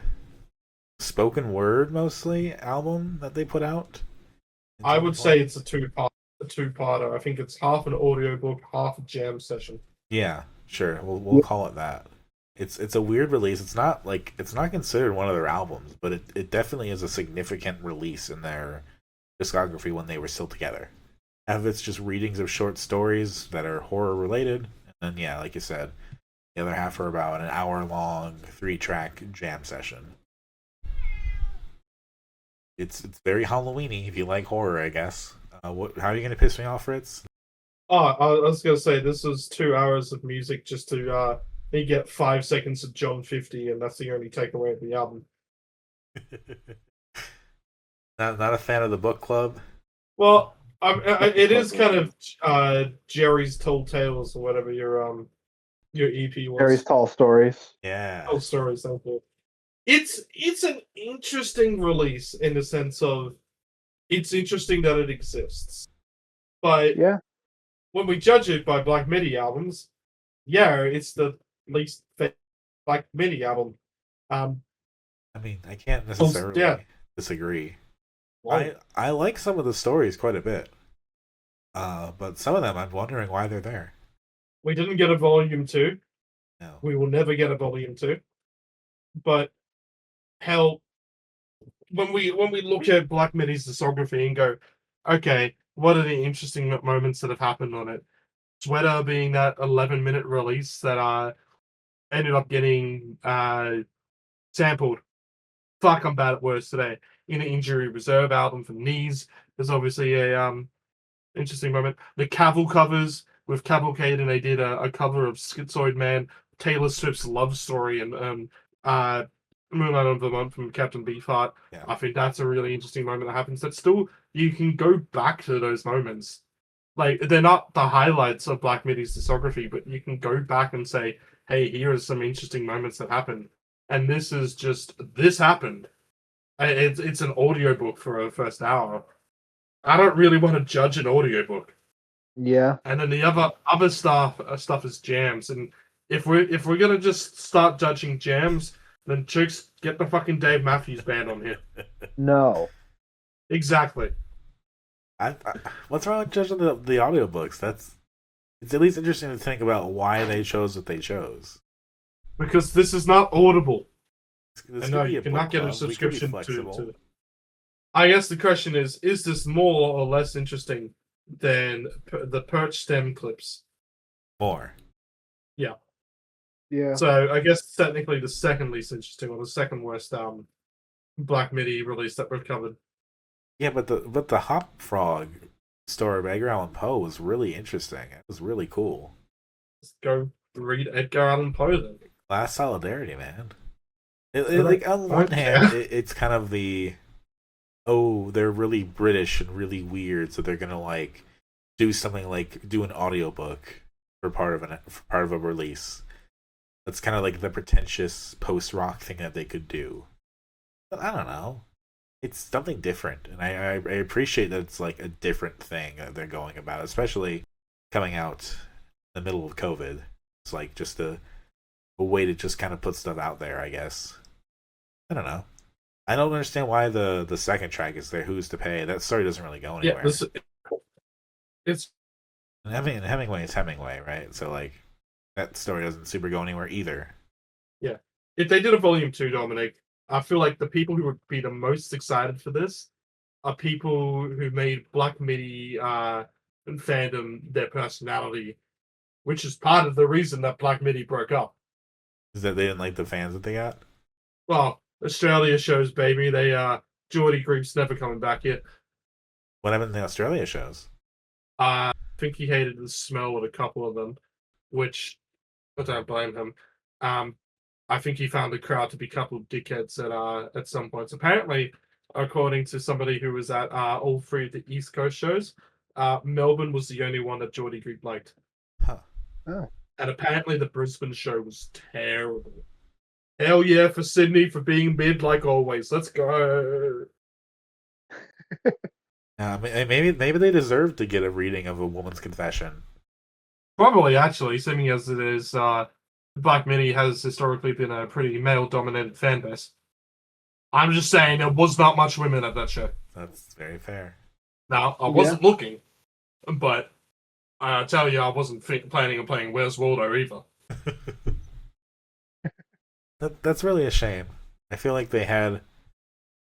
spoken word mostly album that they put out. I would say it's a two-parter. I think it's half an audiobook, half a jam session. Yeah, sure. We'll call it that. It's a weird release. It's not considered one of their albums, but it definitely is a significant release in their discography when they were still together. Half of it's just readings of short stories that are horror related, and then like you said, the other half are about an hour long 3-track jam session. It's very Halloweeny if you like horror, I guess. How are you gonna piss me off, Ritz? Oh, I was gonna say this was 2 hours of music just to you get 5 seconds of John 50, and that's the only takeaway of the album. Not a fan of the book club. Well, it is kind of Jerry's Told Tales or whatever your EP was. Jerry's Tall Stories. Yeah. Told Stories, thank you. It's an interesting release in the sense of it's interesting that it exists, but Yeah. when we judge it by Black Midi albums, yeah, it's the least Black Midi album. I mean, I can't necessarily disagree. Well, I like some of the stories quite a bit, but some of them I'm wondering why they're there. we didn't get a volume 2. No. We will never get a volume 2. But hell, when we look at Black Midi's discography and go, okay, what are the interesting moments that have happened on it? Sweater being that 11-minute release that ended up getting sampled. Fuck, I'm bad at words today. In an Injury Reserve album for Knees, there's obviously a interesting moment. The Caval covers with Cavalcade, and they did a cover of Schizoid Man, Taylor Swift's Love Story, and Moonlight on Vermont from Captain Beefheart. Yeah. I think that's a really interesting moment that happens. That still, you can go back to those moments. Like, they're not the highlights of Black Midi's discography, but you can go back and say, hey, here are some interesting moments that happened. And this is just, this happened. It's an audiobook for a first hour. I don't really want to judge an audiobook. Yeah. And then the other stuff is jams. And if we're gonna just start judging jams, then Trix, get the fucking Dave Matthews Band on here. No. Exactly. What's wrong with judging the audiobooks? It's at least interesting to think about why they chose what they chose. Because this is not Audible. This And no, could be you a cannot book get a club. We could be subscription flexible. to. I guess the question is this more or less interesting than the Perch Stem clips? More. Yeah. So I guess technically the second least interesting or the second worst Black Midi release that we've covered. Yeah, but the Hop Frog story by Edgar Allan Poe was really interesting. It was really cool. Let's go read Edgar Allan Poe then. Last Solidarity, man. Like, on one hand, it's kind of the, oh, they're really British and really weird, so they're gonna like do something like do an audiobook for part of a release. That's kind of like the pretentious post rock thing that they could do. But I don't know. It's something different, and I appreciate that it's like a different thing that they're going about, especially coming out in the middle of COVID. It's like just a way to just kind of put stuff out there, I guess. I don't know. I don't understand why the second track is there. Who's to pay? That story doesn't really go anywhere. Yeah, it's and Hemingway is Hemingway, right? So like that story doesn't super go anywhere either. Yeah. If they did a volume 2, Dominic, I feel like the people who would be the most excited for this are people who made Black Midi fandom their personality, which is part of the reason that Black Midi broke up. Is that they didn't like the fans that they got? Well, Australia shows, baby. Geordie Group's never coming back here. What happened in the Australia shows? I think he hated the smell of a couple of them, which I don't blame him. I think he found the crowd to be a couple of dickheads at some points. Apparently, according to somebody who was at all 3 of the East Coast shows, Melbourne was the only one that Geordie Group liked. Huh. Oh. And apparently the Brisbane show was terrible. Hell yeah for Sydney for being mid like always. Let's go. Maybe they deserve to get a reading of A Woman's Confession. Probably, actually, seeming as it is, Black Midi has historically been a pretty male-dominated fan base. I'm just saying there was not much women at that show. That's very fair. Now, I wasn't looking, but I tell you, I wasn't planning on playing Where's Waldo either. That's really a shame. I feel like they had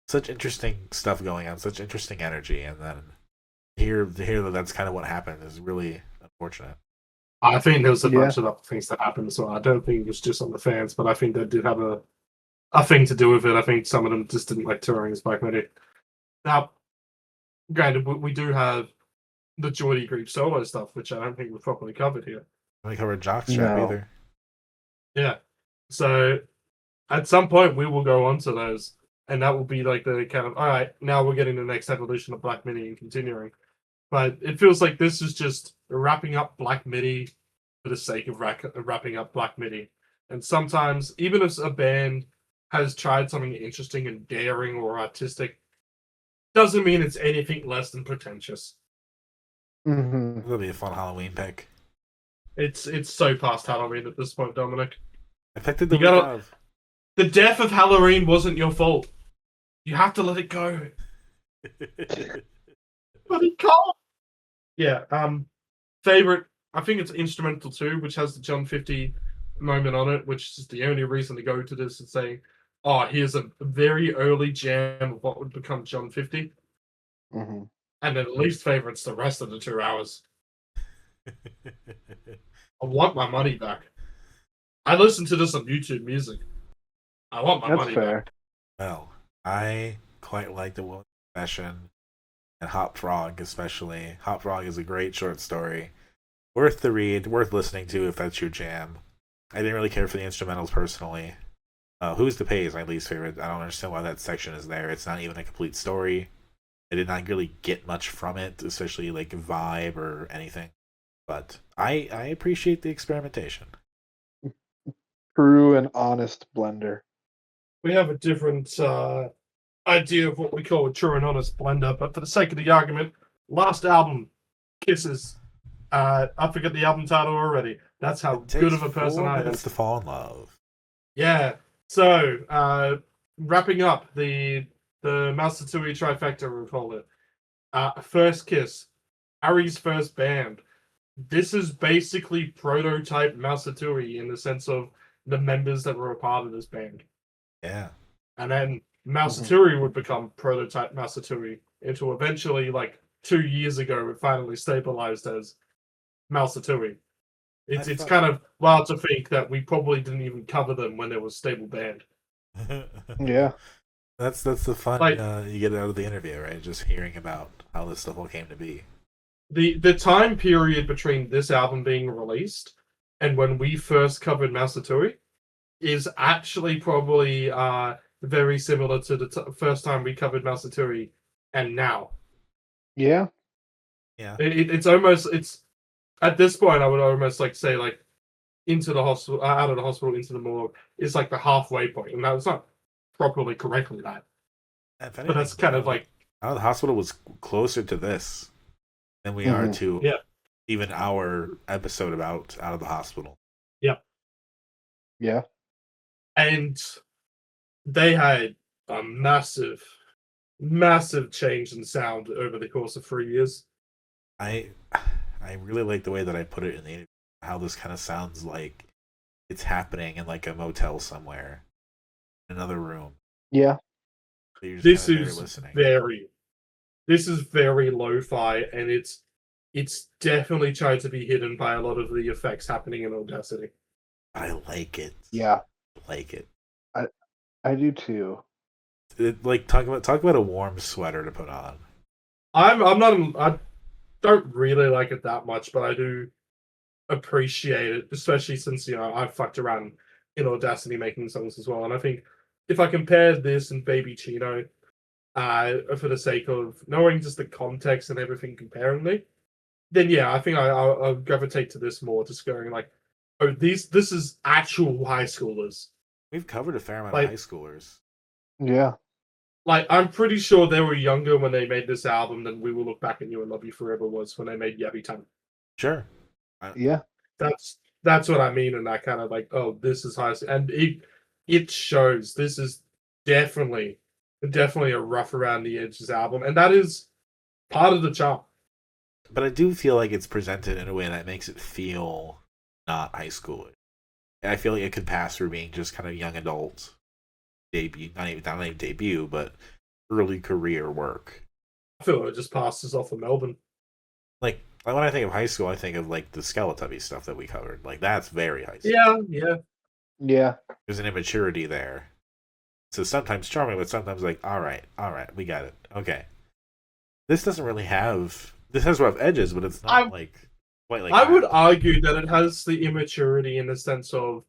such interesting stuff going on, such interesting energy, and then to hear that that's kind of what happened is really unfortunate. I think there was a bunch of other things that happened as well. I don't think it was just on the fans, but I think they did have a thing to do with it. I think some of them just didn't like touring as Black Midi. Now, granted, we do have the Geordie Group solo stuff, which I don't think we've properly covered here. We covered Jockstrap either. Yeah. So at some point we will go on to those, and that will be like the kind of, all right, now we're getting the next evolution of Black Midi and continuing. But it feels like this is just wrapping up Black Midi for the sake of wrapping up Black Midi. And sometimes, even if a band has tried something interesting and daring or artistic, doesn't mean it's anything less than pretentious. Mm-hmm. It'll be a fun Halloween pick. It's so past Halloween at this point, Dominic. I picked it the You week gotta- of. The death of Halloween wasn't your fault. You have to let it go. But he can't. Yeah. Favorite. I think it's Instrumental 2, which has the John 50 moment on it, which is the only reason to go to this and say, "Oh, here's a very early jam of what would become John 50." Mm-hmm. And then least favorite's the rest of the 2 hours. I want my money back. I listened to this on YouTube Music. I want my That's money fair. back. Well, I quite like the William Confession and Hop Frog, especially. Hop Frog is a great short story. Worth the read, worth listening to if that's your jam. I didn't really care for the instrumentals personally. Who's to Pay is my least favorite. I don't understand why that section is there. It's not even a complete story. I did not really get much from it, especially like vibe or anything. But I appreciate the experimentation. True and honest blender. We have a different idea of what we call a true and honest blender, but for the sake of the argument, last album, Kisses. I forget the album title already. That's how good of a person I am. It's to fall in love. Yeah. So, wrapping up the Mouseatouille trifecta, we'll call it. First Kiss, Ari's first band. This is basically prototype Mouseatouille in the sense of the members that were a part of this band. Yeah. And then Mouseatouille would become prototype Mouseatouille into eventually, like 2 years ago, it finally stabilized as Mouseatouille. It's kind of wild to think that we probably didn't even cover them when they were a stable band. Yeah. That's the fun Like- you get out of the interview, right? Just hearing about how this stuff all came to be. The time period between this album being released and when we first covered Mouseatouille is actually probably very similar to the first time we covered Mouseatouille and now. Yeah. Yeah. It's almost, it's at this point I would almost like say like into the hospital, out of the hospital into the morgue is like the halfway point, and that's not properly correctly that, If but that's kind of like Out of the Hospital was closer to this than we are to Yeah. even our episode about Out of the Hospital. Yeah. and they had a massive change in sound over the course of 3 years. I really like the way that I put it in the interview, how this kind of sounds like it's happening in like a motel somewhere, in another room. Yeah. So you're just This kinda there is listening. this is very lo-fi, and it's definitely tried to be hidden by a lot of the effects happening in Audacity. I like it. Yeah. I like it. I do too. Like talk about a warm sweater to put on. I don't really like it that much, but I do appreciate it, especially since I've fucked around in Audacity making songs as well. And I think if I compare this and Babyccino, for the sake of knowing just the context and everything comparingly, then yeah, I think I'll gravitate to this more, just going like, oh, this is actual high schoolers. We've covered a fair amount Like- of high schoolers. Yeah. Like, I'm pretty sure they were younger when they made this album than We Will Look Back at You and Love You Forever was when they made Yabby Time. Sure. Yeah. That's what I mean, and that kind of like, oh, this is high, and it shows. This is definitely a rough around the edges album, and that is part of the charm. But I do feel like it's presented in a way that makes it feel not high school. I feel like it could pass for being just kind of young adult debut, not even debut, but early career work. I feel it just passes off of Melbourne. Like when I think of high school, I think of like the Skeletubby stuff that we covered. Like that's very high school. Yeah. Yeah. There's an immaturity there. So sometimes charming, but sometimes like, all right, we got it. Okay. This doesn't really have. This has rough edges, but it's not like quite like. I that. would argue that it has the immaturity in the sense of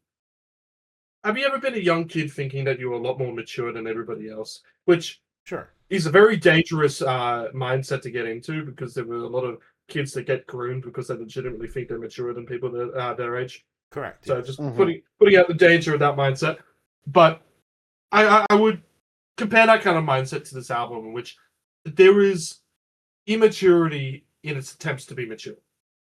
have you ever been a young kid thinking that you were a lot more mature than everybody else? Which Sure. is a very dangerous mindset to get into, because there were a lot of kids that get groomed because they legitimately think they're maturer than people that their age. Correct. So yes. just putting out the danger of that mindset. But I would compare that kind of mindset to this album, in which there is immaturity in its attempts to be mature.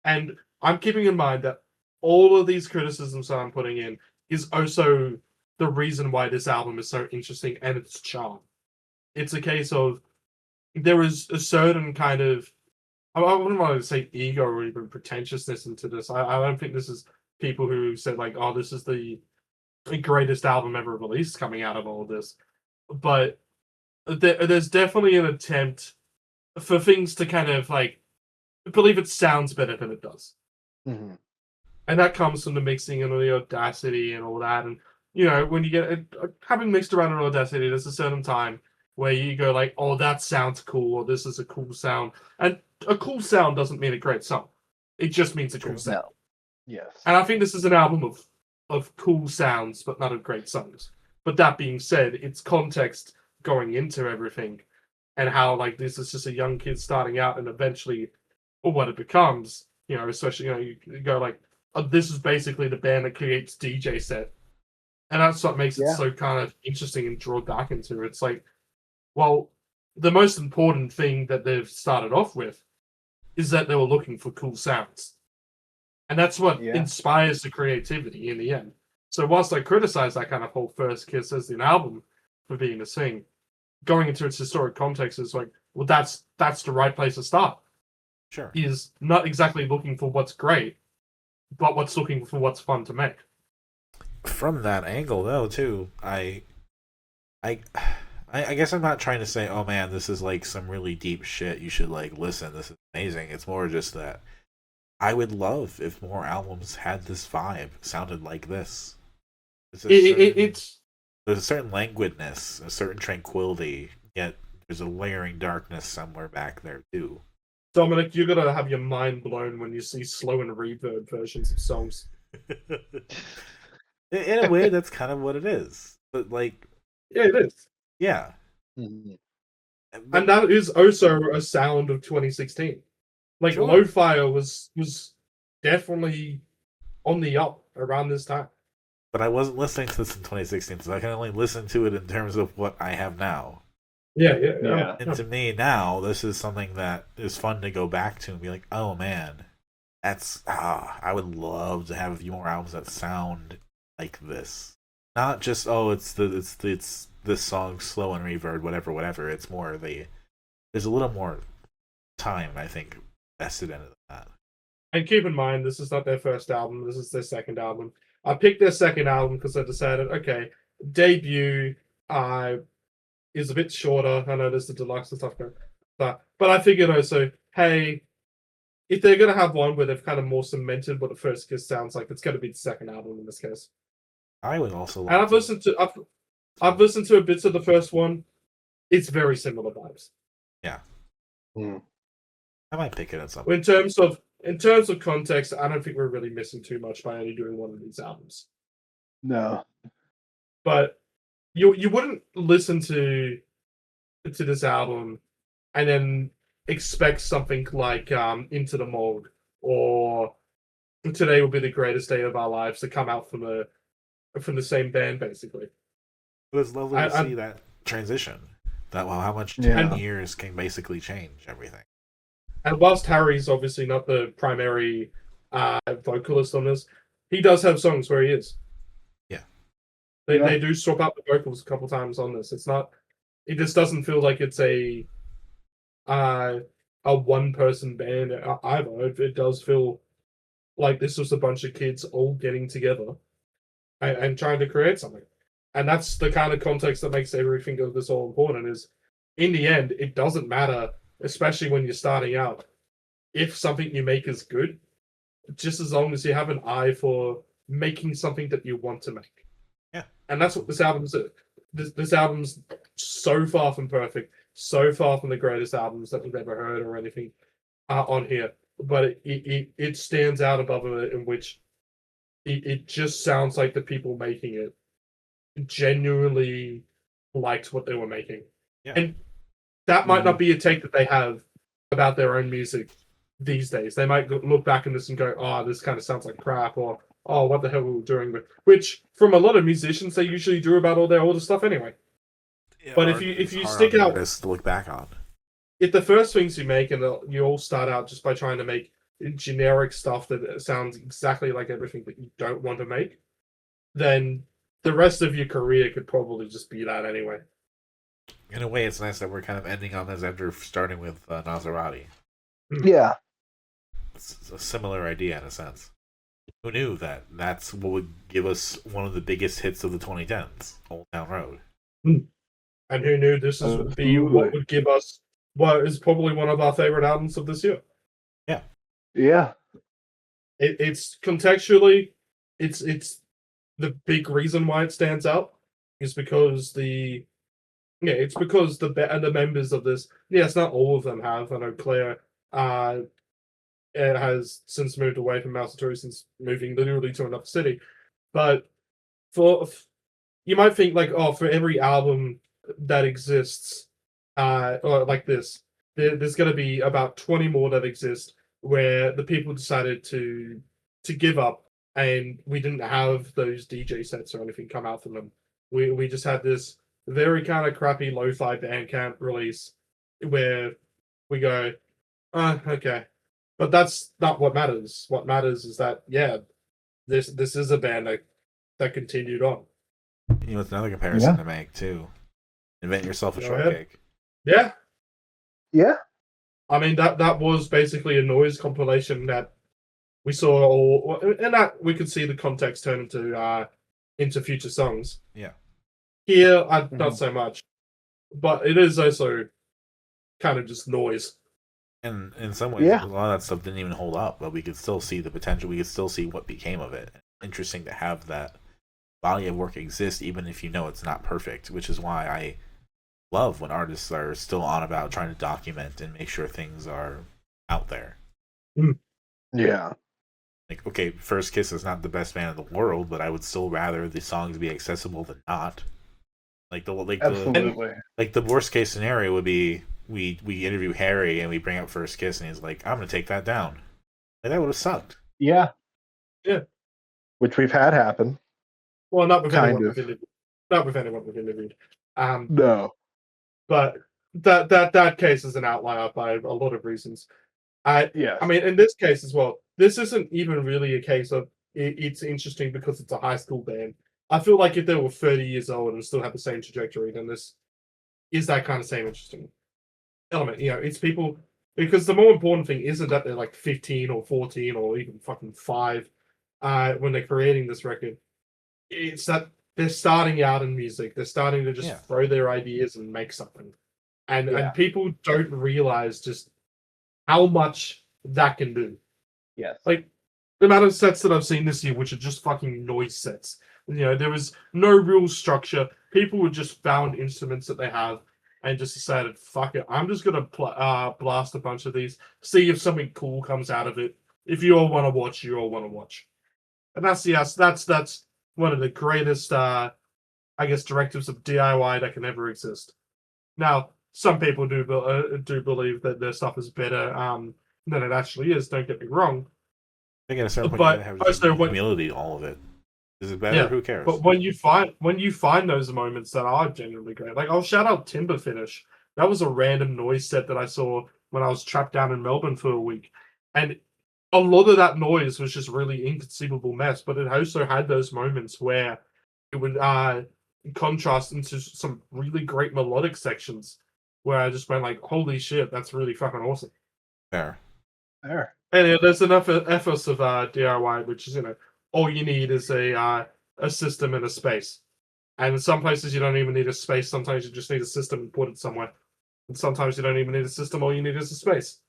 And I'm keeping in mind that all of these criticisms that I'm putting in is also the reason why this album is so interesting and its charm. It's a case of there is a certain kind of, I wouldn't want to say ego or even pretentiousness into this. I don't think this is people who said like, oh, this is the greatest album ever released coming out of all of this. But there's definitely an attempt for things to kind of like believe it sounds better than it does. Mm-hmm. And that comes from the mixing and the Audacity and all that. And, you know, when you get having mixed around in Audacity, there's a certain time where you go like, oh, that sounds cool, or this is a cool sound. And a cool sound doesn't mean a great song. It just means a cool sound. No. Yes. And I think this is an album of cool sounds, but not of great songs. But that being said, it's context going into everything, and how like this is just a young kid starting out, and eventually, or what it becomes. You know, especially you go like, oh, this is basically the band that creates DJ set, and that's what makes it so kind of interesting and draw back into. It's like, well, the most important thing that they've started off with is that they were looking for cool sounds. And that's what inspires the creativity in the end. So whilst I criticize that kind of whole First Kiss as an album for being a thing, going into its historic context is like, well, that's the right place to start. Sure. Is not exactly looking for what's great, but what's looking for what's fun to make. From that angle, though, too, I guess I'm not trying to say, oh man, this is like some really deep shit. You should like listen. This is amazing. It's more just that I would love if more albums had this vibe, sounded like this. There's a certain languidness, a certain tranquility, yet there's a layering darkness somewhere back there too. Dominic, you're gonna have your mind blown when you see slow and reverb versions of songs. In a way, that's kind of what it is. But like, yeah, it is. Yeah. Mm-hmm. And that is also a sound of 2016. Like, sure. Lo-Fi was definitely on the up around this time. But I wasn't listening to this in 2016, so I can only listen to it in terms of what I have now. Yeah. And to me, now, this is something that is fun to go back to and be like, oh man, that's, I would love to have a few more albums that sound like this. Not just, oh, it's this song, slow and reverb, whatever. It's more there's a little more time, I think, vested into that. And keep in mind, this is not their first album. This is their second album. I picked their second album because I decided, okay, debut is a bit shorter. I know there's the deluxe and stuff, but I figured also, hey, if they're gonna have one where they've kind of more cemented what the First Kiss sounds like, it's gonna be the second album in this case. I would also. And I've listened to a bit of the first one. It's very similar vibes. Yeah. Mm. I might pick it at some point. In terms of context, I don't think we're really missing too much by only doing one of these albums. No. But you wouldn't listen to this album and then expect something like Into the Mold or Today Will Be the Greatest Day of Our Lives to come out from the same band, basically. But it's lovely to see that transition. That how much 10 years can basically change everything. And whilst Harry's obviously not the primary vocalist on this, he does have songs where he is. Yeah. They do swap out the vocals a couple times on this. It just doesn't feel like it's a one-person band either. It does feel like this was a bunch of kids all getting together and trying to create something. And that's the kind of context that makes everything of this all important, is in the end, it doesn't matter, especially when you're starting out, if something you make is good, just as long as you have an eye for making something that you want to make. Yeah. And that's what this album's this album's so far from perfect, so far from the greatest albums that we've ever heard or anything on here. But it stands out above it, in which it just sounds like the people making it genuinely liked what they were making. Yeah. And that might not be a take that they have about their own music these days. They might look back on this and go, oh, this kind of sounds like crap, or oh, what the hell were we doing with, which from a lot of musicians they usually do about all their older stuff anyway. Yeah, but if you stick out, to look back on, if the first things you make and you all start out just by trying to make generic stuff that sounds exactly like everything that you don't want to make, then the rest of your career could probably just be that anyway. In a way, it's nice that we're kind of ending on this after starting with Naserati. Yeah. It's a similar idea in a sense. Who knew that that's what would give us one of the biggest hits of the 2010s, Old Town Road? And who knew this would be what would give us what is probably one of our favorite albums of this year. Yeah. Yeah. It's contextually, it's the big reason why it stands out is because the members of this, yes, not all of them have. I know Claire has since moved away from Mouseatouille since moving literally to another city. But you might think like, oh, for every album that exists, or like this, there's going to be about 20 more that exist where the people decided to give up, and we didn't have those DJ sets or anything come out from them. We just had this very kind of crappy lo-fi Bandcamp release where we go, okay. But that's not what matters. What matters is that, yeah, this is a band that continued on. You know, it's another comparison to make, too. Invent yourself a shortcake. Yeah. Yeah. I mean, that was basically a noise compilation that we saw, and that we could see the context turn into future songs. Yeah. Here, not so much. But it is also kind of just noise. And in some ways, a lot of that stuff didn't even hold up, but we could still see the potential. We could still see what became of it. Interesting to have that body of work exist, even if you know it's not perfect, which is why I love when artists are still on about trying to document and make sure things are out there. Yeah. Like, okay, First Kiss is not the best band in the world, but I would still rather the songs be accessible than not. Absolutely. The worst case scenario would be we interview Harry and we bring up First Kiss and he's like, I'm gonna take that down. Like, that would have sucked. Yeah. Yeah. Which we've had happen. Well, not with anyone we've interviewed. No. But that case is an outlier by a lot of reasons. I mean, in this case as well, this isn't even really a case of it's interesting because it's a high school band. I feel like if they were 30 years old and still had the same trajectory, then this is that kind of same interesting element. You know, it's people, because the more important thing isn't that they're like 15 or 14 or even fucking 5 when they're creating this record. It's that they're starting out in music. They're starting to just throw their ideas and make something. And people don't realize just how much that can do. Yes. Like, the amount of sets that I've seen this year, which are just fucking noise sets. You know, there was no real structure. People would just found instruments that they have and just decided, fuck it, I'm just going to blast a bunch of these, see if something cool comes out of it. If you all want to watch, you all want to watch. And that's one of the greatest, I guess, directives of DIY that can ever exist. Now, some people do believe that their stuff is better than it actually is. Don't get me wrong. I think at a certain point, you have humility, all of it. Is it better? Yeah, who cares? But when you find those moments that are genuinely great, like I'll shout out Timber Finish. That was a random noise set that I saw when I was trapped down in Melbourne for a week, and a lot of that noise was just really inconceivable mess. But it also had those moments where it would contrast into some really great melodic sections where I just went like, "Holy shit, that's really fucking awesome." Fair. And there's enough efforts of DIY, which is, you know, all you need is a system and a space. And in some places you don't even need a space. Sometimes you just need a system and put it somewhere. And sometimes you don't even need a system. All you need is a space.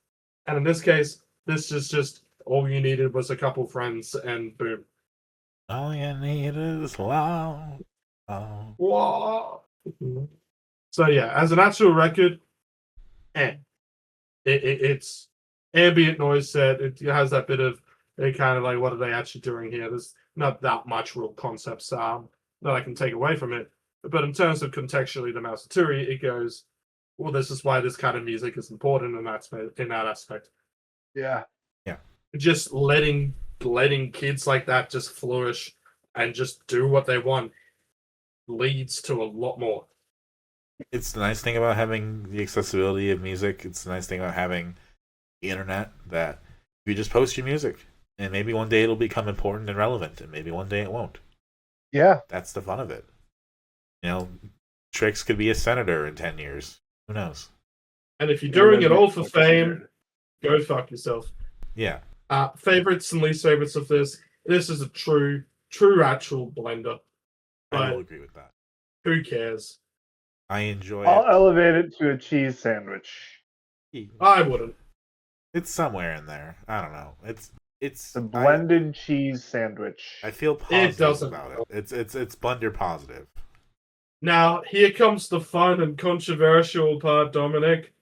And in this case, this is just all you needed was a couple friends, and boom. All you need is love. Whoa. So yeah, as an actual record, it's ambient noise set. It has that bit of kind of like, what are they actually doing here? There's not that much real concepts. that I can take away from it. But in terms of contextually the Mouseatouille, it goes, well, this is why this kind of music is important in that aspect. Yeah. Just letting kids like that just flourish and just do what they want leads to a lot more. It's the nice thing about having the accessibility of music. It's the nice thing about having the internet, that you just post your music, and maybe one day it'll become important and relevant, and maybe one day it won't. Yeah. That's the fun of it. You know, Trix could be a senator in 10 years. Who knows? And if you're doing it all for fame, go fuck yourself. Yeah. Favorites and least favorites of this. This is a true actual blender. I will agree with that. Who cares? I enjoy I'll it. elevate it to a cheese sandwich. I wouldn't. It's somewhere in there. I don't know. It's a blended cheese sandwich. I feel positive doesn't. about it. It's blender positive. Now, here comes the fun and controversial part, Dominic.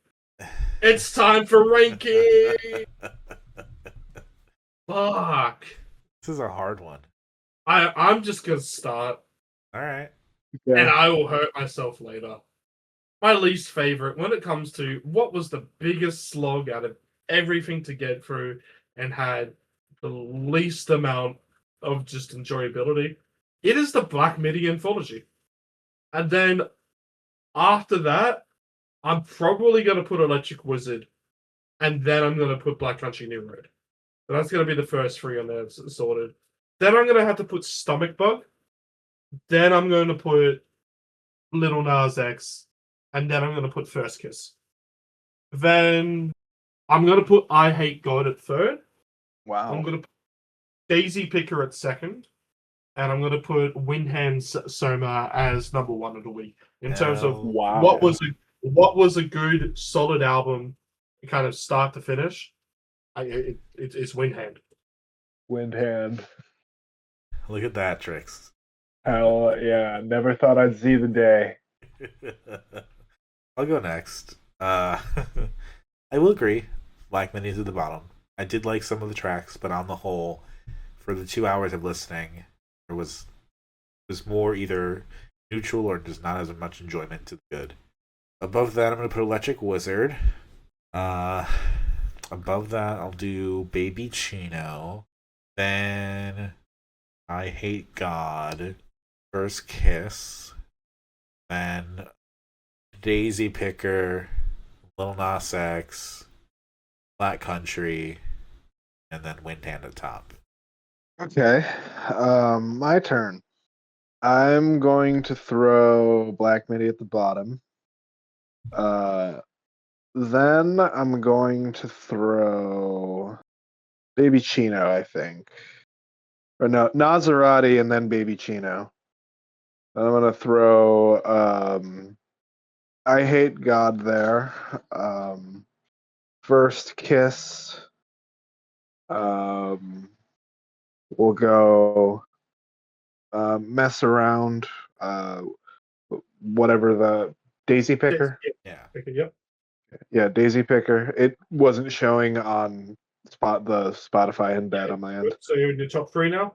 It's time for ranking! Fuck. This is a hard one. I'm just gonna start. Alright. Yeah. And I will hurt myself later. My least favorite, when it comes to what was the biggest slog out of everything to get through and had the least amount of just enjoyability, it is the Black Midi Anthology. And then after that, I'm probably going to put Electric Wizard, and then I'm going to put Black Country New Road. So that's going to be the first three on there sorted. Then I'm going to have to put Stomach Bug. Then I'm going to put Lil Nas X, and then I'm going to put First Kiss. Then I'm going to put Eyehategod at third. Wow. I'm going to put Daisypicker at second. And I'm going to put Windhand Soma as number one of the week. In terms of what was a good, solid album, kind of start to finish, it's Windhand. Windhand. Look at that, Trix. Hell yeah. Never thought I'd see the day. I'll go next. I will agree. Black Midi's at the bottom. I did like some of the tracks, but on the whole, for the 2 hours of listening, there was more either neutral or just not as much enjoyment to the good. Above that, I'm going to put Electric Wizard. Above that, I'll do Babyccino. Then Eyehategod. First Kiss. Then Daisypicker. Lil Nas X. Black Country. And then Windhand at top. Okay. My turn. I'm going to throw Black Midi at the bottom. Then I'm going to throw Babyccino, I think. Or no, Naserati and then Babyccino. Then I'm going to throw Eyehategod there. First Kiss. We'll go Mess Around, whatever the Daisypicker. Yeah. Yep. Yeah, Daisypicker. It wasn't showing on the Spotify embed on my end. So you're in your top three now?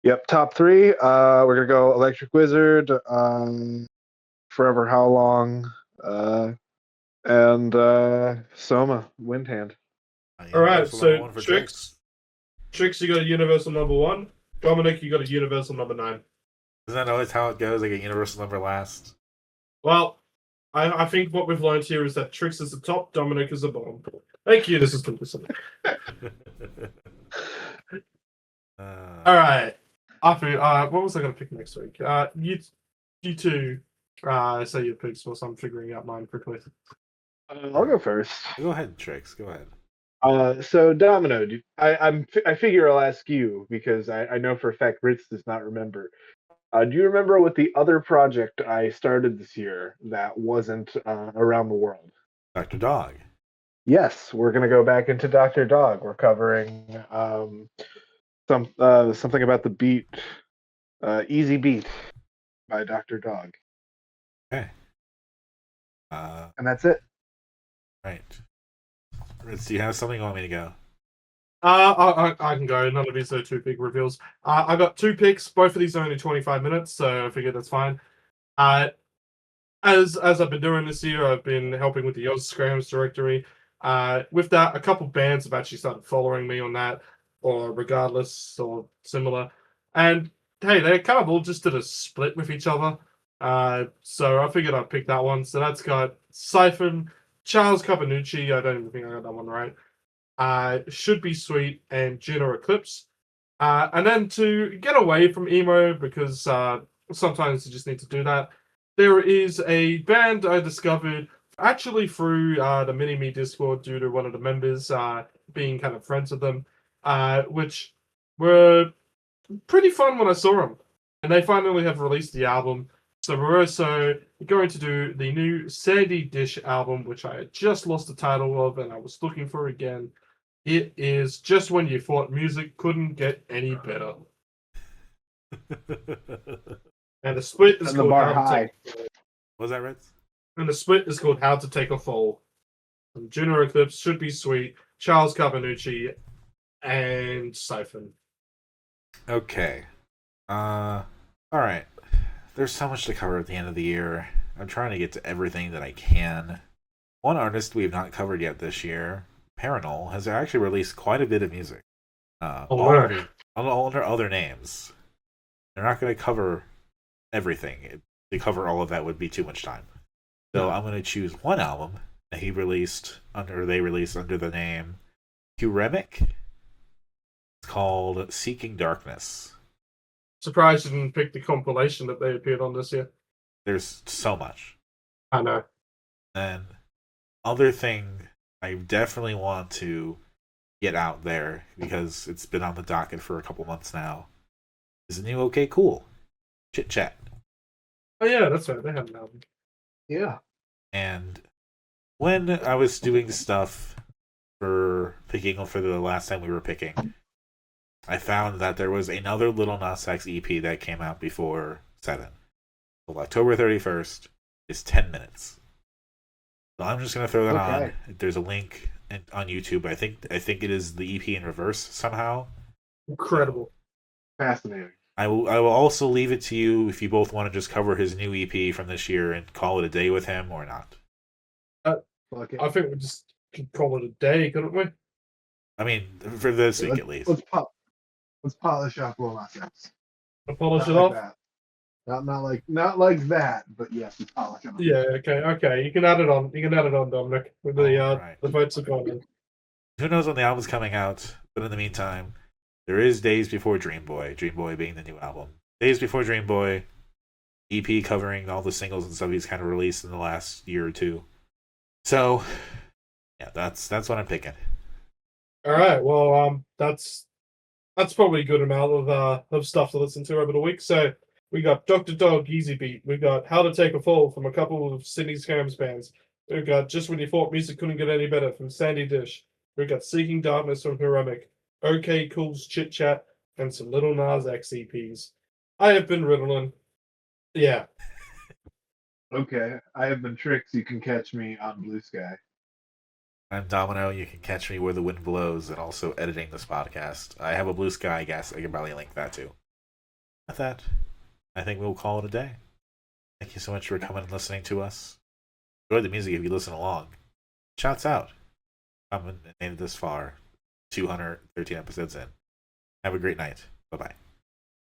Yep, top three. We're gonna go Electric Wizard, Forever Howlong, and Soma, Windhand. All right, so Trix, you got a universal number one. Dominic, you got a universal number 9. Isn't that always how it goes? Like a universal number last? Well, I think what we've learned here is that Trix is the top, Dominic is the bottom. Thank you, this is Dissonant. All right. What was I going to pick next week? You two say your picks whilst I'm figuring out mine quickly. I'll go first. Go ahead, Trix. Go ahead. So Domino, I figure I'll ask you because I know for a fact Ritz does not remember. Do you remember what the other project I started this year that wasn't around the world? Dr. Dog. Yes, we're gonna go back into Dr. Dog. We're covering something about the beat, Easy Beat by Dr. Dog. Okay. And that's it. Right. Ritz, do you have something you want me to go? I can go. None of these are too big reveals. I got 2 picks. Both of these are only 25 minutes, so I figured that's fine. As I've been doing this year, I've been helping with the Scrams directory. With that, a couple bands have actually started following me on that, or regardless, or similar. And hey, they kind of all just did a split with each other. So I figured I'd pick that one. So that's got Siphon, Charles Capanucci. I don't even think I got that one right. Should Be Sweet, and Juno Eclipse. And then to get away from emo, because sometimes you just need to do that, there is a band I discovered actually through the Mini-Me Discord due to one of the members being kind of friends with them, which were pretty fun when I saw them. And they finally have released the album. So we're also going to do the new Sandy Dish album, which I had just lost the title of and I was looking for again. It is Just When You Thought Music Couldn't Get Any Better. And the split is called High. Was that Ritz? And the split is called How to Take a Fall. And Juno Eclipse, Should Be Sweet, Charles Capanucci, and Siphon. Okay. Alright. There's so much to cover at the end of the year. I'm trying to get to everything that I can. One artist we have not covered yet this year, Paranol, has actually released quite a bit of music. All under other names. They're not going to cover everything. To cover all of that would be too much time. So I'm going to choose one album that they released under the name Curemic. It's called Seeking Darkness. Surprised you didn't pick the compilation that they appeared on this year. There's so much. I know. And other thing I definitely want to get out there, because it's been on the docket for a couple months now, is the new OK Cool Chit Chat. Oh yeah, that's right. They have an album. Yeah. And when I was doing stuff for picking for the last time we were picking, I found that there was another Lil Nas X EP that came out before 7. So October 31st is 10 minutes. So I'm just going to throw that on. There's a link on YouTube. I think it is the EP in reverse somehow. Incredible. Fascinating. I will also leave it to you if you both want to just cover his new EP from this year and call it a day with him or not. I think we just could call it a day, couldn't we? I mean, for this week at least. Let's polish off Lil Nas X. Polish it off? That. Not like that, but yes, we polish it off. Yeah, okay. You can add it on. Dominic. With the votes are gone. Who knows when the album's coming out? But in the meantime, there is Days Before Dream Boy. Dream Boy being the new album. Days Before Dream Boy, EP covering all the singles and stuff he's kind of released in the last year or two. So, yeah, that's what I'm picking. All right. Well, that's probably a good amount of stuff to listen to over the week. So we got Dr. Dog, Easy Beat. We got How to Take a Fall from a couple of Sydney Scams bands. We've got Just When You Thought Music Couldn't Get Any Better from Sandy Dish. We've got Seeking Darkness from Heremic. OK Cool's Chit Chat, and some Lil Nas X EPs. I have been Ritalin. Yeah. Okay. I have been Trix. You can catch me on Blue Sky. I'm Domino. You can catch me where the wind blows and also editing this podcast. I have a Blue Sky, I guess. I can probably link that too. With that, I think we'll call it a day. Thank you so much for coming and listening to us. Enjoy the music if you listen along. Shouts out. Made it this far. 213 episodes in. Have a great night. Bye-bye.